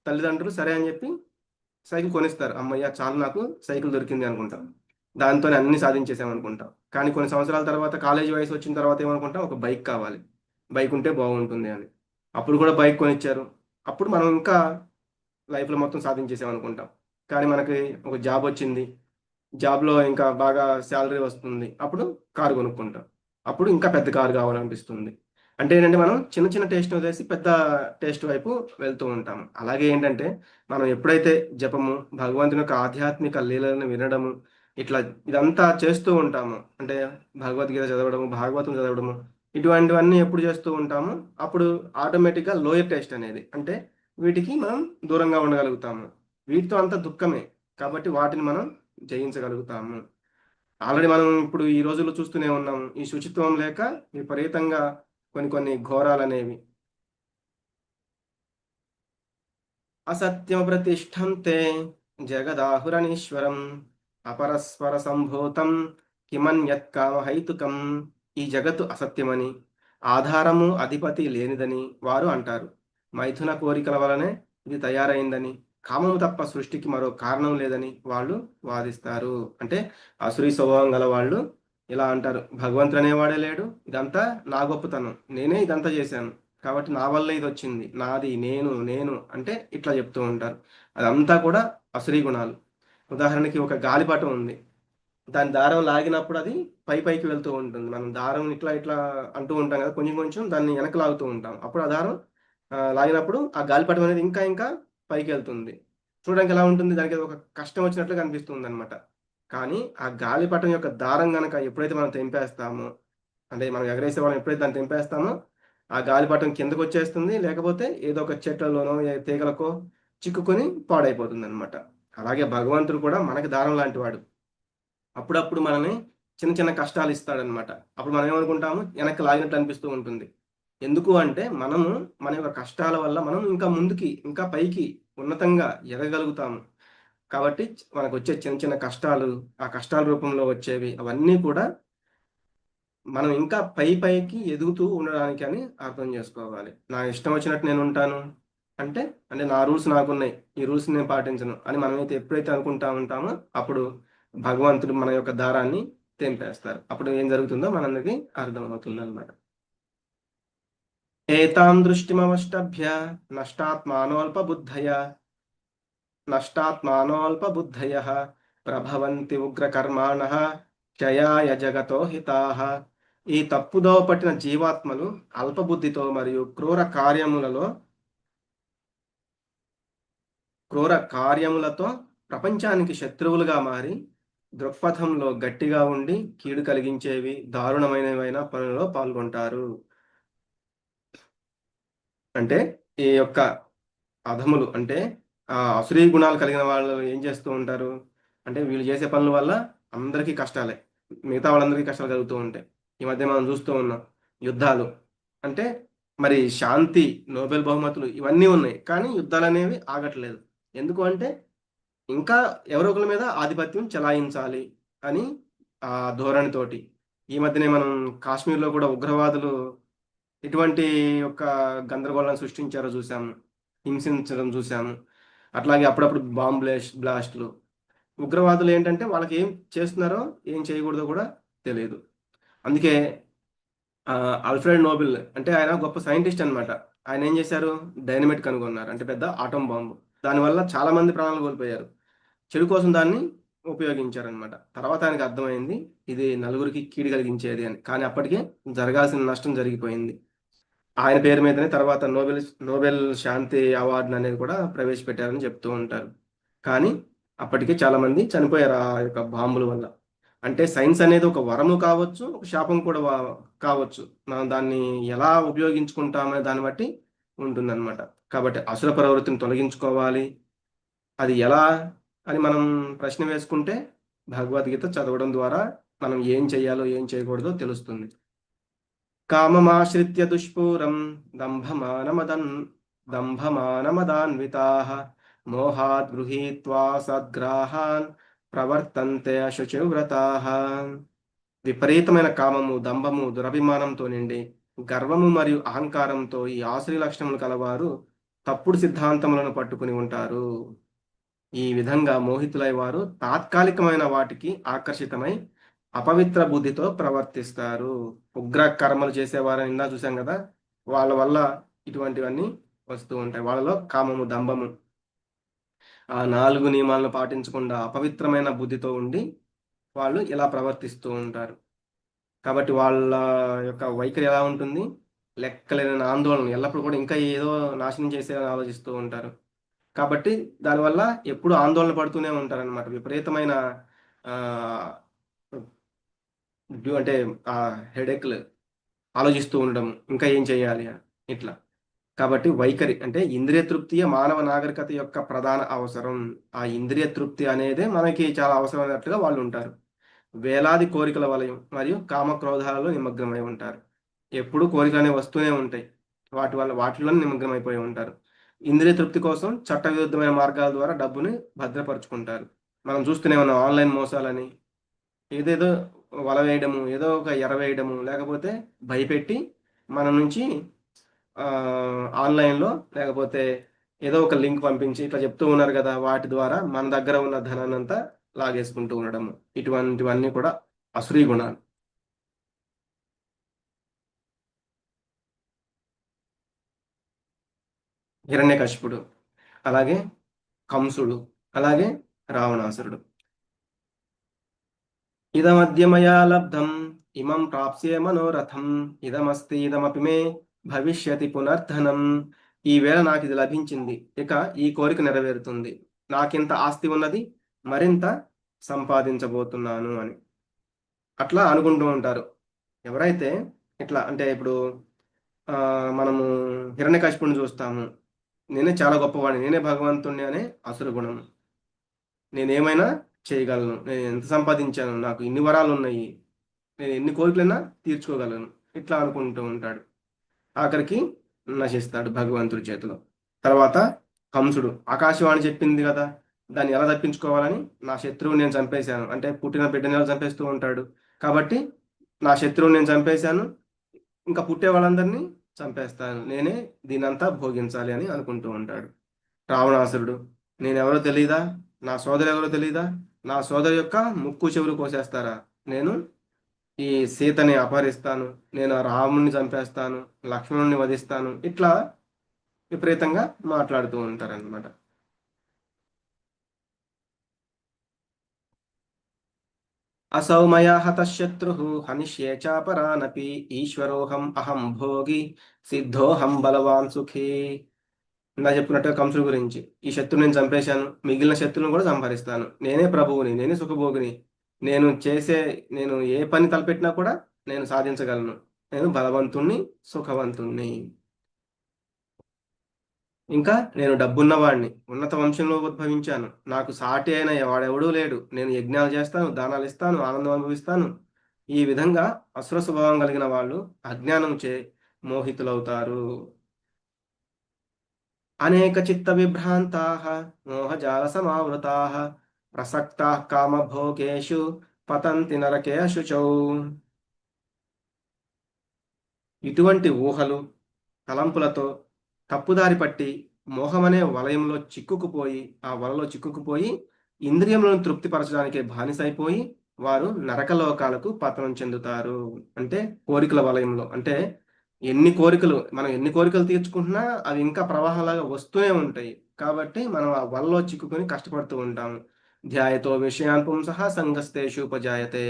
తల్లిదండ్రులు సరే అని చెప్పి సైకిల్ కొనిస్తారు, అమ్మయ్య చాలు నాకు సైకిల్ దొరికింది అనుకుంటాం, దాంతోనే అన్ని సాధించేసామనుకుంటాం. కానీ కొన్ని సంవత్సరాల తర్వాత కాలేజీ వయసు వచ్చిన తర్వాత ఏమనుకుంటాం, ఒక బైక్ కావాలి, బైక్ ఉంటే బాగుంటుంది అని. అప్పుడు కూడా బైక్ కొనిచ్చారు, అప్పుడు మనం ఇంకా లైఫ్లో మొత్తం సాధించేసామనుకుంటాం. కానీ మనకి ఒక జాబ్ వచ్చింది, జాబ్లో ఇంకా బాగా శాలరీ వస్తుంది, అప్పుడు కారు కొనుక్కుంటాం, అప్పుడు ఇంకా పెద్ద కారు కావాలనిపిస్తుంది. అంటే ఏంటంటే మనం చిన్న చిన్న టేస్ట్ వదిలేసి పెద్ద టేస్ట్ వైపు వెళ్తూ ఉంటాము. అలాగే ఏంటంటే మనం ఎప్పుడైతే జపము, భగవంతుని యొక్క ఆధ్యాత్మిక లీలను వినడము, ఇట్లా ఇదంతా చేస్తూ ఉంటాము, అంటే భగవద్గీత చదవడము, భాగవతం చదవడము, ఇటువంటివన్నీ ఎప్పుడు చేస్తూ ఉంటాము, అప్పుడు ఆటోమేటిక్గా లోయర్ టేస్ట్ అనేది, అంటే వీటికి మనం దూరంగా ఉండగలుగుతాము. వీటితో అంత దుఃఖమే, కాబట్టి వాటిని మనం జయించగలుగుతాము. ఆల్రెడీ మనం ఇప్పుడు ఈ రోజుల్లో చూస్తూనే ఉన్నాము, ఈ శుచిత్వం లేక విపరీతంగా కొన్ని ఘోరాలు అనేవి. అసత్యం ప్రతిష్టంతే జగదాహురనీశ్వరం అపరస్పర సంభూతం కిమన్యత్ కామహైతుకం. ఈ జగత్తు అసత్యమని, ఆధారము అధిపతి లేనిదని వారు అంటారు. మైథున కోరికల వలనే ఇది తయారైందని, కామము తప్ప సృష్టికి మరో కారణం లేదని వాళ్ళు వాదిస్తారు. అంటే అసురీ స్వభావం గల వాళ్ళు ఇలా అంటారు, భగవంతుడు అనేవాడే లేడు, ఇదంతా నా గొప్పతనం, నేనే ఇదంతా చేశాను, కాబట్టి నా వల్ల ఇది వచ్చింది, నాది, నేను అంటే ఇట్లా చెప్తూ ఉంటారు. అదంతా కూడా అసురీ గుణాలు. ఉదాహరణకి ఒక గాలిపటం ఉంది, దాని దారం లాగినప్పుడు అది పైకి వెళ్తూ ఉంటుంది. మనం దారం ఇట్లా ఇట్లా అంటూ ఉంటాం కదా, కొంచెం కొంచెం దాన్ని వెనక లాగుతూ ఉంటాం, అప్పుడు ఆ దారం లాగినప్పుడు ఆ గాలిపటం అనేది ఇంకా ఇంకా పైకి వెళ్తుంది. చూడడానికి ఎలా ఉంటుంది, దానికి ఒక కష్టం వచ్చినట్లు కనిపిస్తుంది అనమాట. కానీ ఆ గాలిపటం యొక్క దారం కనుక ఎప్పుడైతే మనం తెంపేస్తామో, అంటే మనం ఎగరేసే వాళ్ళం ఎప్పుడైతే దాన్ని తెంపేస్తామో ఆ గాలిపటం కిందకు వచ్చేస్తుంది, లేకపోతే ఏదో ఒక చెట్లలోనో తీగలకో చిక్కుకొని పాడైపోతుంది అనమాట. అలాగే భగవంతుడు కూడా మనకి దారం లాంటి వాడు. అప్పుడప్పుడు మనల్ని చిన్న చిన్న కష్టాలు ఇస్తాడనమాట. అప్పుడు మనం ఏమనుకుంటాము, వెనక్కి లాగినట్టు అనిపిస్తూ ఉంటుంది. ఎందుకు అంటే మనము మన యొక్క కష్టాల వల్ల మనం ఇంకా ముందుకి ఇంకా పైకి ఉన్నతంగా ఎదగలుగుతాము. కాబట్టి మనకు వచ్చే చిన్న చిన్న కష్టాలు, ఆ కష్టాల రూపంలో వచ్చేవి అవన్నీ కూడా మనం ఇంకా పైకి ఎదుగుతూ ఉండడానికి అని అర్థం చేసుకోవాలి. నా ఇష్టం వచ్చినట్టు నేను ఉంటాను అంటే అంటే నా రూల్స్ నాకున్నాయి, ఈ రూల్స్ నేను పాటించను అని మనమైతే ఎప్పుడైతే అనుకుంటా ఉంటామో అప్పుడు భగవంతుడు మన యొక్క దారాన్ని తెంపేస్తారు. అప్పుడు ఏం జరుగుతుందో మనందరికీ అర్థమవుతుంది అనమాట. ఏతాం దృష్టిమవష్టభ్య నష్టాత్మానోల్పబుద్ధయ ప్రభవంతి ఉగ్రకర్మాణః క్షయాయ జగతో హితాః. ఈ తప్పుదో పట్టిన జీవాత్మలు అల్పబుద్ధితో మరియు క్రూర కార్యములతో ప్రపంచానికి శత్రువులుగా మారి దృక్పథంలో గట్టిగా ఉండి కీడు కలిగించేవి దారుణమైనవైన పనులలో పాల్గొంటారు. అంటే ఈ యొక్క అధములు అంటే అసురీ గుణాలు కలిగిన వాళ్ళు ఏం చేస్తూ ఉంటారు అంటే వీళ్ళు చేసే పనుల వల్ల అందరికీ కష్టాలే, మిగతా వాళ్ళందరికీ కష్టాలు కలుగుతూ ఉంటాయి. ఈ మధ్య మనం చూస్తూ ఉన్నాం యుద్ధాలు. అంటే మరి శాంతి నోబెల్ బహుమతులు ఇవన్నీ ఉన్నాయి, కానీ యుద్ధాలు అనేవి ఆగట్లేదు. ఎందుకు అంటే ఇంకా ఎవరో ఒకరి మీద ఆధిపత్యం చెలాయించాలి అని ఆ ధోరణితోటి. ఈ మధ్యనే మనం కాశ్మీర్లో కూడా ఉగ్రవాదులు ఎటువంటి యొక్క గందరగోళాన్ని సృష్టించారో చూసాము, హింసించడం చూసాము. అట్లాగే అప్పుడప్పుడు బాంబ్ బ్లాస్ట్లు. ఉగ్రవాదులు ఏంటంటే వాళ్ళకి ఏం చేస్తున్నారో ఏం చేయకూడదో కూడా తెలియదు. అందుకే ఆల్ఫ్రెడ్ నోబెల్ అంటే ఆయన గొప్ప సైంటిస్ట్ అనమాట. ఆయన ఏం చేశారు, డైనమైట్ కనుగొన్నారు, అంటే పెద్ద ఆటం బాంబు. దానివల్ల చాలా మంది ప్రాణాలు కోల్పోయారు. చెడు కోసం దాన్ని ఉపయోగించారనమాట. తర్వాత ఆయనకు అర్థమైంది ఇది నలుగురికి కీడు కలిగించేది అని. కానీ అప్పటికే జరగాల్సిన నష్టం జరిగిపోయింది. ఆయన పేరు మీదనే తర్వాత నోబెల్ శాంతి అవార్డు అనేది కూడా ప్రవేశపెట్టారని చెప్తూ ఉంటారు. కానీ అప్పటికే చాలా మంది చనిపోయారు ఆ యొక్క బాంబుల వల్ల. అంటే సైన్స్ అనేది ఒక వరము కావచ్చు, ఒక శాపం కూడా కావచ్చు. మనం దాన్ని ఎలా ఉపయోగించుకుంటామనే దాన్ని బట్టి ఉంటుందన్నమాట. కాబట్టి అసుర ప్రవృత్తిని తొలగించుకోవాలి. అది ఎలా అని మనం ప్రశ్న వేసుకుంటే భగవద్గీత చదవడం ద్వారా మనం ఏం చేయాలో ఏం చేయకూడదో తెలుస్తుంది. కామమాశ్రిత్య దుష్పూరం దంభమానమదాన్వితాః మోహాత్ గృహీత్వా సద్గ్రాహాన్ ప్రవర్తంతే అశుచివ్రతాః. విపరీతమైన కామము, దంభము, దురభిమానంతో నిండి గర్వము మరియు అహంకారంతో ఈ ఆశ్రయ లక్షణములు కలవారు తప్పుడు సిద్ధాంతములను పట్టుకుని ఉంటారు. ఈ విధంగా మోహితులై వారు తాత్కాలికమైన వాటికి ఆకర్షితమై అపవిత్ర బుద్ధితో ప్రవర్తిస్తారు. ఉగ్ర కర్మలు చేసేవారని ఇందా చూసాం కదా, వాళ్ళ వల్ల ఇటువంటివన్నీ వస్తూ ఉంటాయి. వాళ్ళలో కామము, దంభము, ఆ 4 నియమాలను పాటించకుండా అపవిత్రమైన బుద్ధితో ఉండి వాళ్ళు ఇలా ప్రవర్తిస్తూ ఉంటారు. కాబట్టి వాళ్ళ యొక్క వైఖరి ఎలా ఉంటుంది, లెక్కలేని ఆందోళన, ఎల్లప్పుడూ కూడా ఇంకా ఏదో నాశనం చేసేదని ఆలోచిస్తూ ఉంటారు. కాబట్టి దానివల్ల ఎప్పుడు ఆందోళన పడుతూనే ఉంటారనమాట. విపరీతమైన అంటే ఆ హెడేక్లు, ఆలోచిస్తూ ఉండడం ఇంకా ఏం చేయాలి ఇట్లా. కాబట్టి వైఖరి అంటే ఇంద్రియ తృప్తియే మానవ నాగరికత యొక్క ప్రధాన అవసరం. ఆ ఇంద్రియ తృప్తి అనేదే మనకి చాలా అవసరమైనట్లుగా వాళ్ళు ఉంటారు. వేలాది కోరికల వలయం మరియు కామక్రోధాలలో నిమగ్నమై ఉంటారు. ఎప్పుడు కోరికలు అనేవి వస్తూనే ఉంటాయి, వాటిలో నిమగ్నమైపోయి ఉంటారు. ఇంద్రియ తృప్తి కోసం చట్టవిరుద్ధమైన మార్గాల ద్వారా డబ్బుని భద్రపరుచుకుంటారు. మనం చూస్తూనే ఉన్నాం ఆన్లైన్ మోసాలని, ఏదేదో వల వేయడము, ఏదో ఒక ఎర వేయడము, లేకపోతే భయపెట్టి మన నుంచి ఆన్లైన్లో లేకపోతే ఏదో ఒక లింక్ పంపించి ఇట్లా చెప్తూ ఉన్నారు కదా, వాటి ద్వారా మన దగ్గర ఉన్న ధనాన్ని అంతా లాగేసుకుంటూ ఉండడము. ఇటువంటివన్నీ కూడా అసురీ గుణాలు. హిరణ్యకశిపుడు, అలాగే కంసుడు, అలాగే రావణాసురుడు. ఇదమద్య మయా లబ్ధం ఇమం ప్రాప్స్యే మనోరథం ఇదమస్తి ఇదమపి మే భవిష్యతి పునర్ధనం. ఈ వేళ నాకు ఇది లభించింది, ఇక ఈ కోరిక నెరవేరుతుంది, నాకింత ఆస్తి ఉన్నది, మరింత సంపాదించబోతున్నాను అని అట్లా అనుకుంటూ ఉంటారు. ఎవరైతే ఇట్లా అంటే ఇప్పుడు మనము హిరణ్యకశిపుడిని చూస్తాము, నేనే చాలా గొప్పవాడిని, నేనే భగవంతుణ్ణి అనే అసుర గుణం. నేనేమైనా చేయగలను, నేను ఎంత సంపాదించాను, నాకు ఇన్ని వరాలు ఉన్నాయి, నేను ఎన్ని కోరికలైనా తీర్చుకోగలను, ఇట్లా అనుకుంటూ ఉంటాడు. ఆఖరికి నశిస్తాడు భగవంతుడి చేతిలో. తర్వాత కంసుడు ఆకాశవాణి చెప్పింది కదా, దాన్ని ఎలా తప్పించుకోవాలని, నా శత్రువుని నేను చంపేశాను అంటే పుట్టిన బిడ్డని ఎలా చంపేస్తూ ఉంటాడు. కాబట్టి నా శత్రువుని నేను చంపేశాను, ఇంకా పుట్టే వాళ్ళందరినీ చంపేస్తాను, నేనే దీనంతా భోగించాలి అని అనుకుంటూ ఉంటాడు. రావణాసురుడు నేనెవరో తెలీదా, నా సోదరు ఎవరో తెలీదా, నా సోదరు యొక్క ముక్కు చెవులు కోసేస్తారా, నేను ఈ సీతని అపహరిస్తాను, నేను ఆ రాముని చంపేస్తాను, లక్ష్మణుని వధిస్తాను, ఇట్లా విపరీతంగా మాట్లాడుతూ ఉంటారనమాట. అసౌ మయా హతశత్రు హనిష్యే చాపరానపి ఈశ్వరోహం అహం భోగి సిద్ధోహం బలవాన్ సుఖీ. ఇందా చెప్పినట్టుగా కంసుడి గురించి, ఈ శత్రువుని నేను చంపేశాను, మిగిలిన శత్రువులను కూడా సంహరిస్తాను, నేనే ప్రభువుని, నేనే సుఖభోగిని, నేను ఏ పని తలపెట్టినా కూడా నేను సాధించగలను, నేను బలవంతుణ్ణి, సుఖవంతుణ్ణి. ఇంకా నేను డబ్బున్నవాడిని, ఉన్నత వంశంలో ఉద్భవించాను, నాకు సాటి అయిన వాడెవడూ లేడు, నేను యజ్ఞాలు చేస్తాను, దానాలు ఇస్తాను, ఆనందం అనుభవిస్తాను. ఈ విధంగా అసుర స్వభావం కలిగిన వాళ్ళు అజ్ఞానం చే మోహితులవుతారు. అనేక చిత్త విభ్రాంతా మోహజాల సమావృతా ప్రసక్తా కామభోగేషు పతంతి నరకే శుచౌ. ఇటువంటి ఊహలు తలంపులతో తప్పుదారి పట్టి మోహమనే వలయంలో చిక్కుకుపోయి, ఆ వలలో చిక్కుకుపోయి ఇంద్రియములను తృప్తిపరచడానికే బానిసైపోయి వారు నరకలోకాలకు పతనం చెందుతారు. అంటే కోరికల వలయంలో, అంటే మనం ఎన్ని కోరికలు తీర్చుకుంటున్నా అవి ఇంకా ప్రవాహంలాగా వస్తూనే ఉంటాయి. కాబట్టి మనం ఆ వలలో చిక్కుకొని కష్టపడుతూ ఉంటాము. ధ్యాయతో విషయాన్ పుంసః సంగస్తేషు ఉపజాయతే.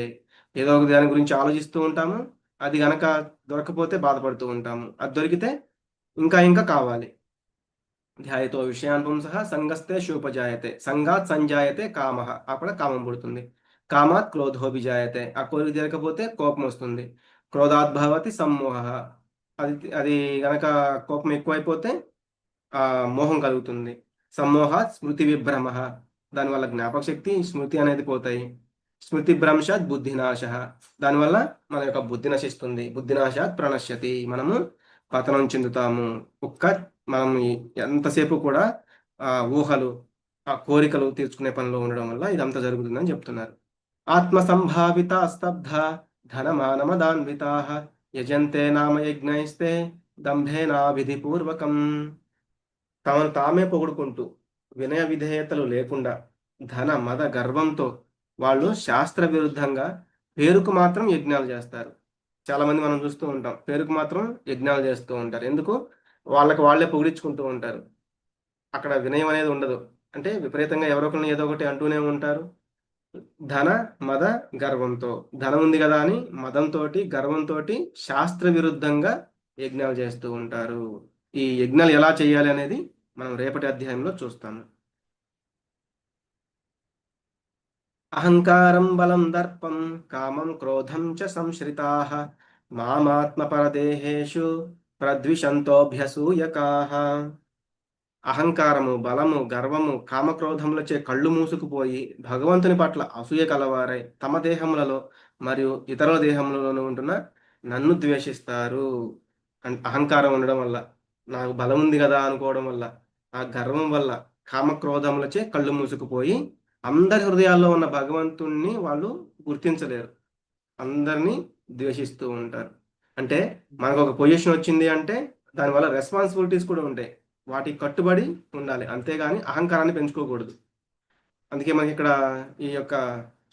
ఏదో ఒక దాని గురించి ఆలోచిస్తూ ఉంటాము, అది గనక దొరకపోతే బాధపడుతూ ఉంటాము, అది దొరికితే ఇంకా ఇంకా కావాలి. ధ్యాయతో విషయాన్ పుంసః సంగస్తే శూపజాయతే, సంగాత్ సంజాయతే కామః, అక్కడ కామం పుడుతుంది. కామాత్ క్రోధోభిజాయతే, ఆ కోరిక తీరకపోతే కోపం వస్తుంది. క్రోధాత్ భవతి సమ్మోహః, అది అది గనక కోపం ఎక్కువైపోతే ఆ మోహం కలుగుతుంది. సమ్మోహాత్ స్మృతి విభ్రమ, దానివల్ల జ్ఞాపక శక్తి, స్మృతి అనేది పోతాయి. స్మృతి భ్రంశాత్ బుద్ధినాశ, దానివల్ల మన యొక్క బుద్ధి నశిస్తుంది. బుద్ధినాశాత్ ప్రణశ్యతి, మనము పతనం చెందుతాము. మనం ఎంతసేపు కూడా ఆ ఊహలు, ఆ కోరికలు తీర్చుకునే పనిలో ఉండడం వల్ల ఇదంతా జరుగుతుందని చెప్తున్నారు. ఆత్మ సంభావిత స్తబ్ధ ధనమానమదాన్వితా యజంతే నామ యజ్ఞైస్తే దంభేనా విధిపూర్వకం. తమను తామే పొగుడుకుంటూ వినయ విధేయతలు లేకుండా ధన మద గర్వంతో వాళ్ళు శాస్త్ర విరుద్ధంగా పేరుకు మాత్రం యజ్ఞాలు చేస్తారు. చాలా మంది మనం చూస్తూ ఉంటాం, పేరుకు మాత్రం యజ్ఞాలు చేస్తూ ఉంటారు. ఎందుకు? వాళ్ళకి వాళ్ళే పొగిడించుకుంటూ ఉంటారు. అక్కడ వినయం అనేది ఉండదు. అంటే విపరీతంగా ఎవరో ఒకరిని ఏదో ఒకటి అంటూనే ఉంటారు. ధన మద గర్వంతో, ధనం ఉంది కదా అని మదంతో, గర్వంతో శాస్త్ర విరుద్ధంగా యజ్ఞాలు చేస్తూ ఉంటారు. ఈ యజ్ఞాలు ఎలా చేయాలి అనేది మనం రేపటి అధ్యాయంలో చూస్తాము. అహంకారం బలం దర్పం కామం క్రోధం చ సంశ్రితాః మామాత్మపరదేహేషు ప్రద్విషంతోభ్యసూయకాః. అహంకారము, బలము, గర్వము, కామక్రోధములచే కళ్ళు మూసుకుపోయి భగవంతుని పట్ల అసూయ కలవారై తమ దేహములలో మరియు ఇతరుల దేహములలోనూ ఉంటున్న నన్ను ద్వేషిస్తారు. అహంకారం ఉండడం వల్ల, నాకు బలం ఉంది కదా అనుకోవడం వల్ల, ఆ గర్వం వల్ల, కామక్రోధములచే కళ్ళు మూసుకుపోయి అందరి హృదయాల్లో ఉన్న భగవంతుణ్ణి వాళ్ళు గుర్తించలేరు, అందరినీ ద్వేషిస్తూ ఉంటారు. అంటే మనకు ఒక పొజిషన్ వచ్చింది అంటే దానివల్ల రెస్పాన్సిబిలిటీస్ కూడా ఉంటాయి, వాటికి కట్టుబడి ఉండాలి, అంతేగాని అహంకారాన్ని పెంచుకోకూడదు. అందుకే మనకి ఇక్కడ ఈ యొక్క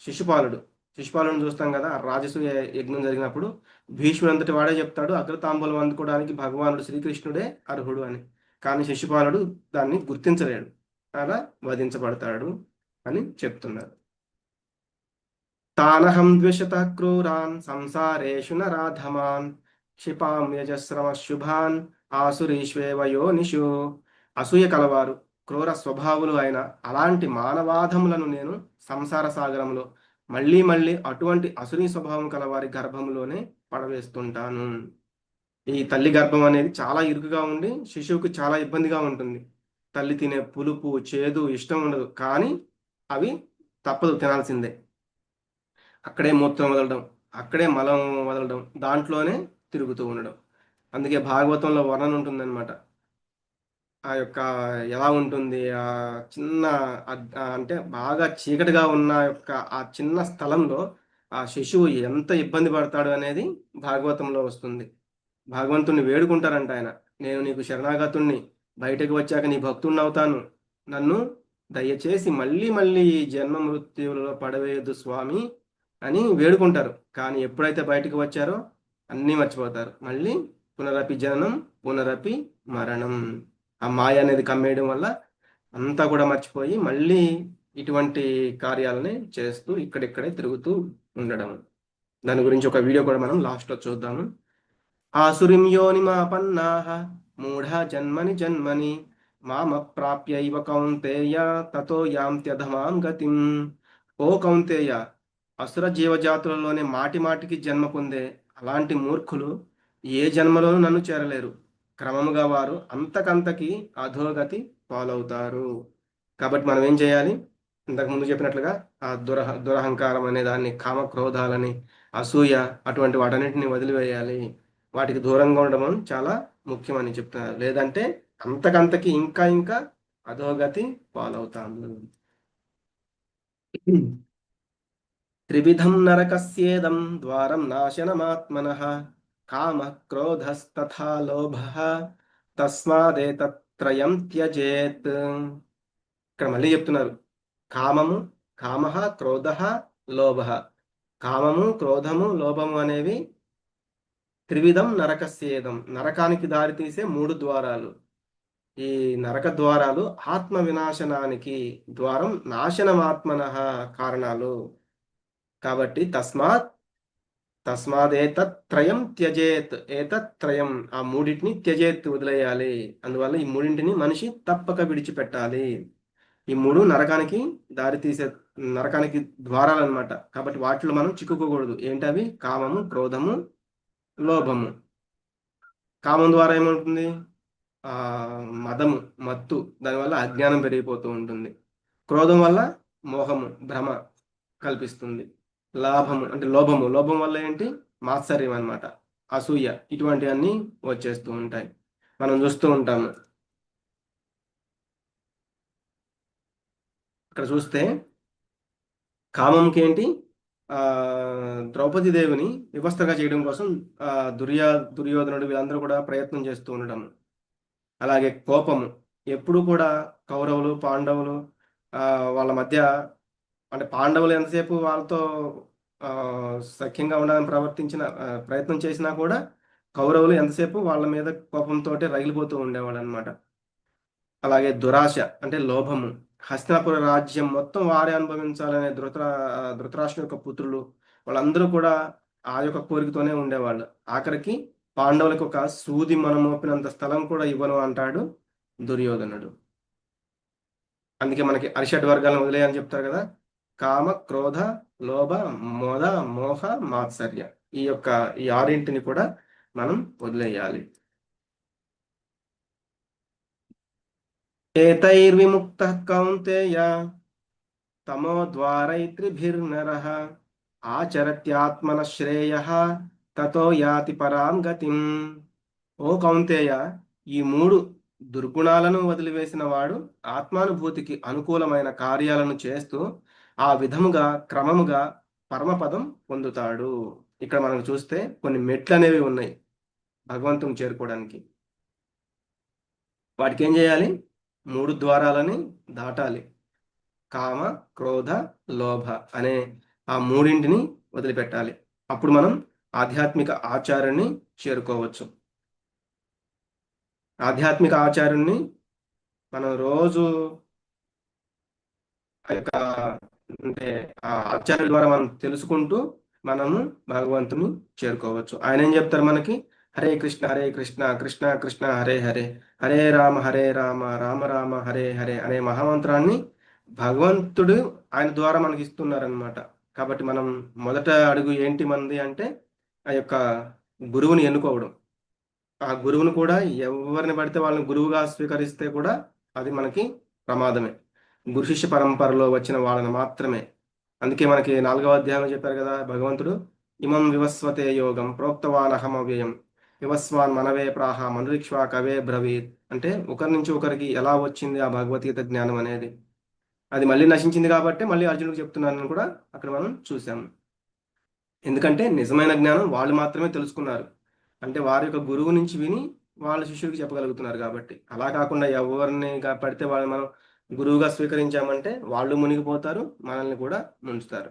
శిశుపాలుని చూస్తాం కదా, రాజసూయ యజ్ఞం జరిగినప్పుడు భీష్ముడు అంతటి వాడే చెప్తాడు అగ్రతాంబూలం అందుకోవడానికి భగవానుడు శ్రీకృష్ణుడే అర్హుడు అని. కానీ శిశుపాలుడు దాన్ని గుర్తించలేడు, అలా వధించబడతాడు అని చెప్తున్నారు. తానహం ద్విషత క్రూరాన్ సంసారేషు నరాధమాన్ క్షిపాం యజస్రమ శుభాన్ ఆసురీష్వేవ యోనిషు. అసూయ కలవారు, క్రూర స్వభావులు అయిన అలాంటి మానవాధములను నేను సంసార సాగరంలో మళ్ళీ మళ్ళీ అటువంటి అసురీ స్వభావం కలవారి గర్భంలోనే పడవేస్తుంటాను. ఈ తల్లి గర్భం అనేది చాలా ఇరుకుగా ఉండి శిశువుకి చాలా ఇబ్బందిగా ఉంటుంది. తల్లి తినే పులుపు, చేదు ఇష్టం ఉండదు, కానీ అవి తప్పదు, తినాల్సిందే. అక్కడే మూత్రం వదలడం, అక్కడే మలం వదలడం, దాంట్లోనే తిరుగుతూ ఉండడం. అందుకే భాగవతంలో వర్ణన ఉంటుందన్నమాట. ఆ యొక్క ఎలా ఉంటుంది ఆ చిన్న అంటే బాగా చీకటిగా ఉన్న యొక్క ఆ చిన్న స్థలంలో ఆ శిశువు ఎంత ఇబ్బంది పడతాడు అనేది భాగవతంలో వస్తుంది. భగవంతుణ్ణి వేడుకుంటారంట ఆయన, నేను నీకు శరణాగతుణ్ణి, బయటకు వచ్చాక నీ భక్తుణ్ణి అవుతాను, నన్ను దయచేసి మళ్ళీ మళ్ళీ ఈ జన్మ మృత్యువులలో పడవేయదు స్వామి అని వేడుకుంటారు. కానీ ఎప్పుడైతే బయటకు వచ్చారో అన్నీ మర్చిపోతారు. మళ్ళీ పునరపి జననం పునరపి మరణం. ఆ మాయ అనేది కమ్మేయడం వల్ల అంతా కూడా మర్చిపోయి మళ్ళీ ఇటువంటి కార్యాలని చేస్తూ ఇక్కడిక్కడే తిరుగుతూ ఉండడం. దాని గురించి ఒక వీడియో కూడా మనం లాస్ట్లో చూద్దాము. ఆసురిం యోనిమాపన్నాః మూఢా జన్మని జన్మని మామప్రాప్యైవ కౌంతేయ తతో యాంత్యధమాం గతిం. ఓ కౌంతేయ, అసుర జీవజాతులలోనే మాటి మాటికి జన్మ పొందే అలాంటి మూర్ఖులు ఏ జన్మలోనూ నన్ను చేరలేరు. క్రమముగా వారు అంతకంతకి అధోగతి పాలవుతారు. కాబట్టి మనం ఏం చేయాలి? ఇంతకు ముందు చెప్పినట్లుగా ఆ దురహంకారం అనే దాన్ని, కామక్రోధాలని, అసూయ అటువంటి వాటన్నిటిని వదిలివేయాలి. వాటికి దూరంగా ఉండడం చాలా ముఖ్యమని చెప్తున్నారు. లేదంటే అంతకంతకి ఇంకా ఇంకా అధోగతి పాలవుతాము. త్రివిధం నరకస్యేదం ద్వారం నాశనమాత్మనః కామ క్రోధస్తథా లోభః తస్మాదేతత్రయం త్యజేత్. ఇక్కడ మళ్ళీ చెప్తున్నారు, కామము, కామః, క్రోధః, లోభః. కామము, క్రోధము, లోభము అనేవి త్రివిధం నరకస్యేదం, నరకానికి దారితీసే 3 ద్వారాలు. ఈ నరక ద్వారాలు ఆత్మ వినాశనానికి ద్వారం, నాశనమాత్మనః కారణాలు. కాబట్టి తస్మాదేతత్రయం త్యజేత్. ఏతత్రయం, ఆ మూడింటిని త్యజేత్, వదిలేయాలి. అందువల్ల ఈ మూడింటిని మనిషి తప్పక విడిచిపెట్టాలి. ఈ 3 నరకానికి దారితీసే, నరకానికి ద్వారాలు అనమాట. కాబట్టి వాటిలో మనం చిక్కుకోకూడదు. ఏంటవి? కామము, క్రోధము, లోభము. కామం ద్వారా ఏమవుతుంది? మదము, మత్తు, దానివల్ల అజ్ఞానం పెరిగిపోతూ ఉంటుంది. క్రోధం వల్ల మోహము, భ్రమ కల్పిస్తుంది. లోభము, లోభం వల్ల ఏంటి? మాత్సర్యం అన్నమాట, అసూయ, ఇటువంటివన్నీ వచ్చేస్తూ ఉంటాయి. మనం చూస్తూ ఉంటాము. ఇక్కడ చూస్తే కామంకి ఏంటి? ద్రౌపది దేవిని వివస్త్రగా చేయడం కోసం దుర్యోధనుడు వీళ్ళందరూ కూడా ప్రయత్నం చేస్తూ ఉండడం. అలాగే కోపము, ఎప్పుడు కూడా కౌరవులు పాండవులు వాళ్ళ మధ్య, అంటే పాండవులు ఎంతసేపు వాళ్ళతో సఖ్యంగా ఉండాలని ప్రయత్నం చేసినా కూడా కౌరవులు ఎంతసేపు వాళ్ళ మీద కోపంతో రగిలిపోతూ ఉండేవాళ్ళు అనమాట. అలాగే దురాశ అంటే లోభము, హస్తినాపుర రాజ్యం మొత్తం వారే అనుభవించాలనే ధృతరాష్ట్రుని యొక్క పుత్రులు వాళ్ళందరూ కూడా ఆ యొక్క కోరికతోనే ఉండేవాళ్ళు. ఆఖరికి పాండవులకు ఒక సూది మనం మోపినంత స్థలం కూడా ఇవ్వను అంటాడు దుర్యోధనుడు. అందుకే మనకి అరిషడ్ వర్గాలను వదిలేయని చెప్తారు కదా. కామ, క్రోధ, లోభ, మోద, మోహ, మాత్సర్య, ఈ 6 కూడా మనం వదిలేయాలి. ఏతైర్విముక్తః కౌంతేయ తమోద్వారైత్రిభిర్నరః ఆచరత్యాత్మన శ్రేయః తతో యాతి పరాం గతిం. ఓ కౌంతేయ, ఈ 3 దుర్గుణాలను వదిలివేసిన వాడు ఆత్మానుభూతికి అనుకూలమైన కార్యాలను చేస్తూ ఆ విధముగా క్రమముగా పరమపదం పొందుతాడు. ఇక్కడ మనం చూస్తే కొన్ని మెట్లు అనేవి ఉన్నాయి భగవంతుని చేరుకోవడానికి. వాటికి ఏం చేయాలి? 3 ద్వారాలని దాటాలి. కామ, క్రోధ, లోభ అనే ఆ 3 వదిలిపెట్టాలి. అప్పుడు మనం ఆధ్యాత్మిక ఆచార్యుని చేరుకోవచ్చు. ఆధ్యాత్మిక ఆచార్యుని మనం రోజు అంటే ఆ ఆచార్యుల ద్వారా మనం తెలుసుకుంటూ మనము భగవంతుని చేరుకోవచ్చు. ఆయన ఏం చెప్తారు మనకి? హరే కృష్ణ కృష్ణ కృష్ణ హరే హరే, హరే రామ రామ రామ హరే హరే అనే మహామంత్రాన్ని భగవంతుడు ఆయన ద్వారా మనకి ఇస్తున్నారనమాట. కాబట్టి మనం మొదట అడుగు ఏంటి మంది అంటే ఆ యొక్క గురువుని ఎన్నుకోవడం. ఆ గురువును కూడా ఎవరిని పడితే వాళ్ళని గురువుగా స్వీకరిస్తే కూడా అది మనకి ప్రమాదమే. గురు శిష్య పరంపరలో వచ్చిన వాళ్ళని మాత్రమే. అందుకే మనకి 4వ అధ్యాయంలో చెప్పారు కదా భగవంతుడు, ఇమం వివస్వతే యోగం ప్రోక్తవానహమవ్యయం వివస్వాన్ మనవే ప్రాహ మనురిక్ష్వా కవే బ్రవీత్. అంటే ఒకరి నుంచి ఒకరికి ఎలా వచ్చింది ఆ భగవద్గీత జ్ఞానం అనేది, అది మళ్ళీ నశించింది కాబట్టి మళ్ళీ అర్జునుడికి చెప్తున్నానని కూడా అక్కడ మనం చూసాము. ఎందుకంటే నిజమైన జ్ఞానం వాళ్ళు మాత్రమే తెలుసుకున్నారు, అంటే వారి యొక్క గురువు నుంచి విని వాళ్ళ శిష్యుడికి చెప్పగలుగుతున్నారు కాబట్టి. అలా కాకుండా ఎవరిని పడితే వాళ్ళు మనం గురువుగా స్వీకరించామంటే వాళ్ళు మునిగిపోతారు, మనల్ని కూడా ముంచుతారు.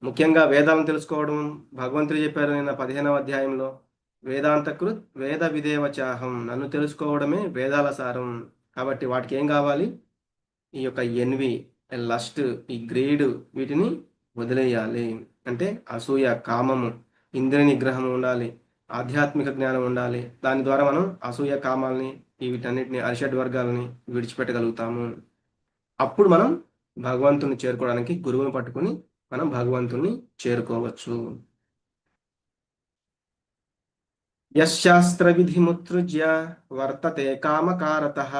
ముఖ్యంగా వేదాలను తెలుసుకోవడం భగవంతుడు చెప్పారు నిన్న 15వ అధ్యాయంలో, వేదాంతకృత్ వేద విదేవచాహం, నన్ను తెలుసుకోవడమే వేదాల సారం. కాబట్టి వాటికి ఏం కావాలి? ఈ యొక్క ఎన్వి, లస్ట్, ఈ గ్రీడ్, వీటిని వదిలేయాలి. అంటే అసూయ, కామము, ఇంద్రియ నిగ్రహం ఉండాలి, ఆధ్యాత్మిక జ్ఞానం ఉండాలి. దాని ద్వారా మనం అసూయ, కామాలని, వీటన్నిటిని అరిషడ్ వర్గాలని విడిచిపెట్టగలుగుతాము. అప్పుడు మనం భగవంతుని చేరుకోవడానికి గురువుని పట్టుకుని మనం భగవంతుని చేరుకోవచ్చు. యశాస్త్ర విధిముత్సృజ్య వర్తతే కామకారతః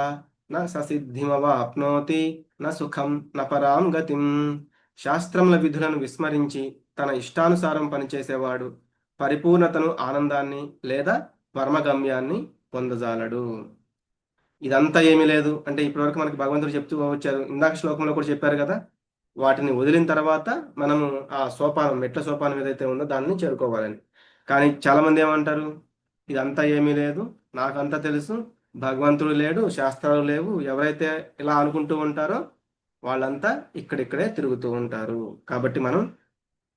న ససిద్ధిమవాప్నోతి న సుఖం న పరాం గతిం. శాస్త్రముల విధులను విస్మరించి తన ఇష్టానుసారం పనిచేసేవాడు పరిపూర్ణతను, ఆనందాన్ని లేదా పరమగమ్యాన్ని పొందజాలడు. ఇదంతా ఏమీ లేదు అంటే ఇప్పటివరకు మనకి భగవంతుడు చెప్తూ వచ్చారు, ఇందాక శ్లోకంలో కూడా చెప్పారు కదా, వాటిని వదిలిన తర్వాత మనము ఆ సోపానం, మెట్ల సోపానం ఏదైతే ఉందో దాన్ని చేరుకోవాలని. కానీ చాలామంది ఏమంటారు, ఇదంతా ఏమీ లేదు, నాకంతా తెలుసు, భగవంతుడు లేడు, శాస్త్రాలు లేవు, ఎవరైతే ఇలా అనుకుంటూ ఉంటారో వాళ్ళంతా ఇక్కడిక్కడే తిరుగుతూ ఉంటారు. కాబట్టి మనం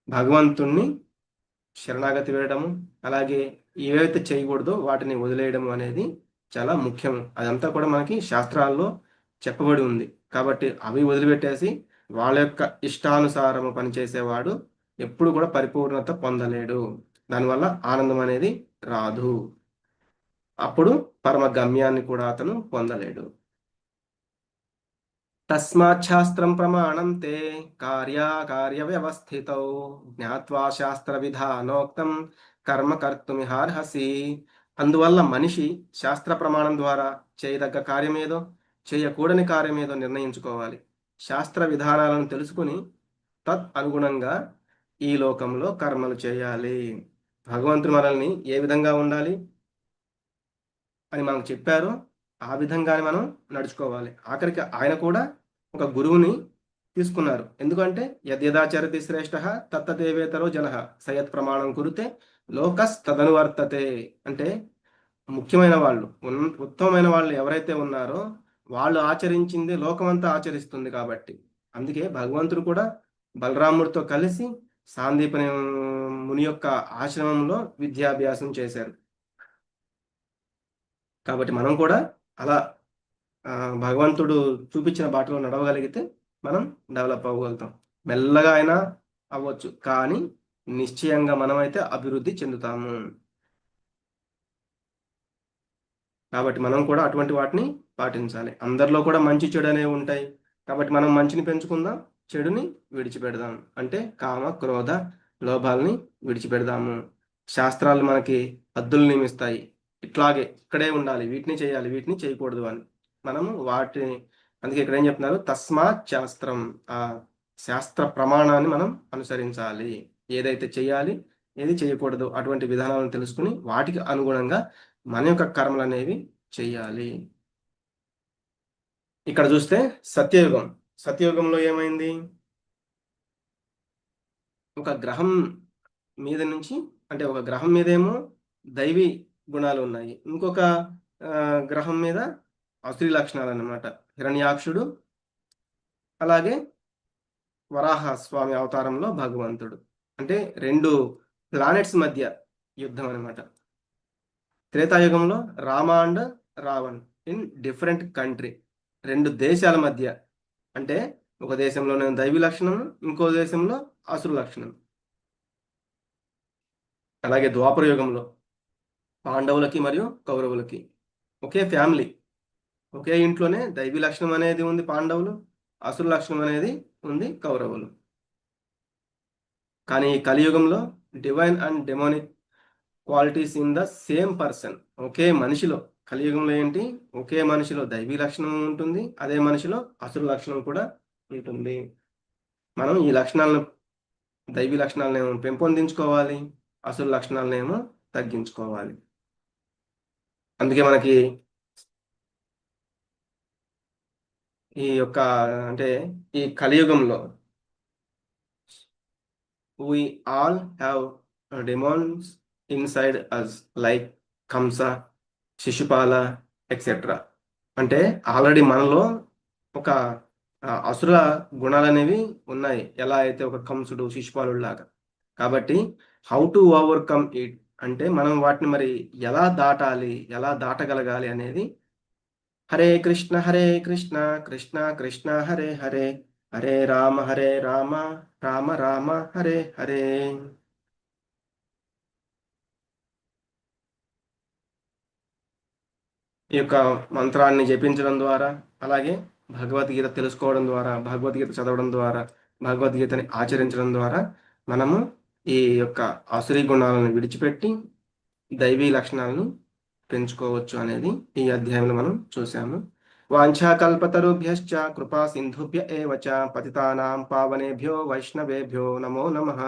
భగవంతుణ్ణి శరణాగతి వేయడము, అలాగే ఏవైతే చేయకూడదో వాటిని వదిలేయడము అనేది చాలా ముఖ్యం. అదంతా కూడా మనకి శాస్త్రాల్లో చెప్పబడి ఉంది. కాబట్టి అవి వదిలిపెట్టేసి వాళ్ళ యొక్క ఇష్టానుసారము పనిచేసేవాడు ఎప్పుడు కూడా పరిపూర్ణత పొందలేడు, దానివల్ల ఆనందం అనేది రాదు, అప్పుడు పరమ గమ్యాన్ని కూడా అతను పొందలేడు. తస్మాత్ శాస్త్రం ప్రమాణం తే కార్యాకార్య వ్యవస్థితౌ జ్ఞాత్వా శాస్త్ర విధానోక్తం కర్మ కర్తుమిహార్హసి. అందువల్ల మనిషి శాస్త్ర ప్రమాణం ద్వారా చేయదగ్గ కార్యమేదో, చేయకూడని కార్యమేదో నిర్ణయించుకోవాలి. శాస్త్ర విధానాలను తెలుసుకుని తత్ అనుగుణంగా ఈ లోకంలో కర్మలు చేయాలి. భగవంతుడు మనల్ని ఏ విధంగా ఉండాలి అని మనకు చెప్పారో ఆ విధంగానే మనం నడుచుకోవాలి. ఆఖరికి ఆయన కూడా ఒక గురువుని తీసుకున్నారు. ఎందుకంటే యద్యదాచరతి శ్రేష్ఠ తత్తదేవేతరో జనః సయత్ ప్రమాణం కురుతే లోకస్ తదనువర్తతే. అంటే ముఖ్యమైన వాళ్ళు, ఉత్తమమైన వాళ్ళు ఎవరైతే ఉన్నారో వాళ్ళు ఆచరించింది లోకమంతా ఆచరిస్తుంది. కాబట్టి అందుకే భగవంతుడు కూడా బలరాముడితో కలిసి సాందీపని ముని యొక్క ఆశ్రమంలో విద్యాభ్యాసం చేశారు. కాబట్టి మనం కూడా అలా భగవంతుడు చూపించిన బాటలో నడవగలిగితే మనం డెవలప్ అవ్వగలుగుతాం. మెల్లగా అయినా అవ్వచ్చు, కానీ నిశ్చయంగా మనమైతే అభివృద్ధి చెందుతాము. కాబట్టి మనం కూడా అటువంటి వాటిని పాటించాలి. అందరిలో కూడా మంచి చెడు అనేవి ఉంటాయి. కాబట్టి మనం మంచిని పెంచుకుందాం, చెడుని విడిచిపెడదాం. అంటే కామ, క్రోధ, లోభాలని విడిచిపెడదాము. శాస్త్రాలు మనకి హద్దులు నియమిస్తాయి, ఇట్లాగే ఇక్కడే ఉండాలి, వీటిని చేయాలి, వీటిని చేయకూడదు అని. మనము వాటిని, అందుకే ఇక్కడ ఏం చెప్తున్నారు, తస్మాత్ శాస్త్రం, ఆ శాస్త్ర ప్రమాణాన్ని మనం అనుసరించాలి. ఏదైతే చేయాలి, ఏది చేయకూడదు అటువంటి విధానాలను తెలుసుకుని వాటికి అనుగుణంగా మన యొక్క కర్మలు అనేవి చెయ్యాలి. ఇక్కడ చూస్తే సత్యయుగం, సత్యయుగంలో ఏమైంది, ఒక గ్రహం మీద నుంచి, అంటే ఒక గ్రహం మీదేమో దైవీ గుణాలు ఉన్నాయి, ఇంకొక గ్రహం మీద అసురీ లక్షణాలు అన్నమాట. హిరణ్యాక్షుడు, అలాగే వరాహ స్వామి అవతారంలో భగవంతుడు. అంటే రెండు ప్లానెట్స్ మధ్య యుద్ధం అనమాట. త్రేతాయుగంలో Rama and Ravan in different country, రెండు దేశాల మధ్య, అంటే ఒక దేశంలోనే దైవీ లక్షణం, ఇంకో దేశంలో అసురు లక్షణం. అలాగే ద్వాపర యుగంలో పాండవులకి మరియు కౌరవులకి ఒకే ఫ్యామిలీ, ఒకే ఇంట్లోనే దైవీ లక్షణం అనేది ఉంది పాండవులు, అసురు లక్షణం అనేది ఉంది కౌరవులు. కానీ కలియుగంలో divine and demonic qualities in the same person, ఒకే మనిషిలో. కలియుగంలో ఏంటి, ఒకే మనిషిలో దైవీ లక్షణం ఉంటుంది, అదే మనిషిలో అసురు లక్షణం కూడా ఉంటుంది. మనం ఈ లక్షణాలను, దైవీ లక్షణాలను పెంపొందించుకోవాలి, అసుర లక్షణాలనేమో తగ్గించుకోవాలి. అందుకే మనకి ఈ యొక్క అంటే ఈ కలియుగంలో we all have demons inside us like Kamsa, Shishupala etcetera. అంటే ఆల్రెడీ మనలో ఒక అసుర గుణాలు అనేవి ఉన్నాయి, ఎలా అయితే ఒక కంసుడు శిశుపాలుడు లాగా. కాబట్టి హౌ టు ఓవర్కమ్ ఇట్ అంటే మనం వాటిని మరి ఎలా దాటాలి, ఎలా దాటగలగాలి అనేది హరే కృష్ణ కృష్ణ కృష్ణ హరే హరే హరే రామ రామ రామ హరే హరే. ఈ యొక్క మంత్రాన్ని జపించడం ద్వారా, అలాగే భగవద్గీత తెలుసుకోవడం ద్వారా, భగవద్గీత చదవడం ద్వారా, భగవద్గీతని ఆచరించడం ద్వారా మనము ఈ యొక్క ఆసురీ గుణాలను విడిచిపెట్టి దైవీ లక్షణాలను పెంచుకోవచ్చు అనేది ఈ అధ్యాయంలో మనం చూసాము. వాంఛాకల్పతరుభ్యశ్చ కృపా సింధుభ్య ఏవ చ పతితానాం పావనేభ్యో వైష్ణవేభ్యో నమో నమః.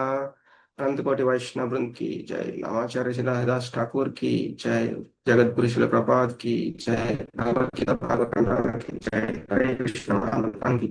అనంతకోటి వైష్ణవ బృంద్ की जय, रामाचार्य शिलादास ठाकुर की जय, जगत गुरु शिल प्रपात की जय, भगवत गीता भागवत की जय, हरे कृष्ण महामंत्र की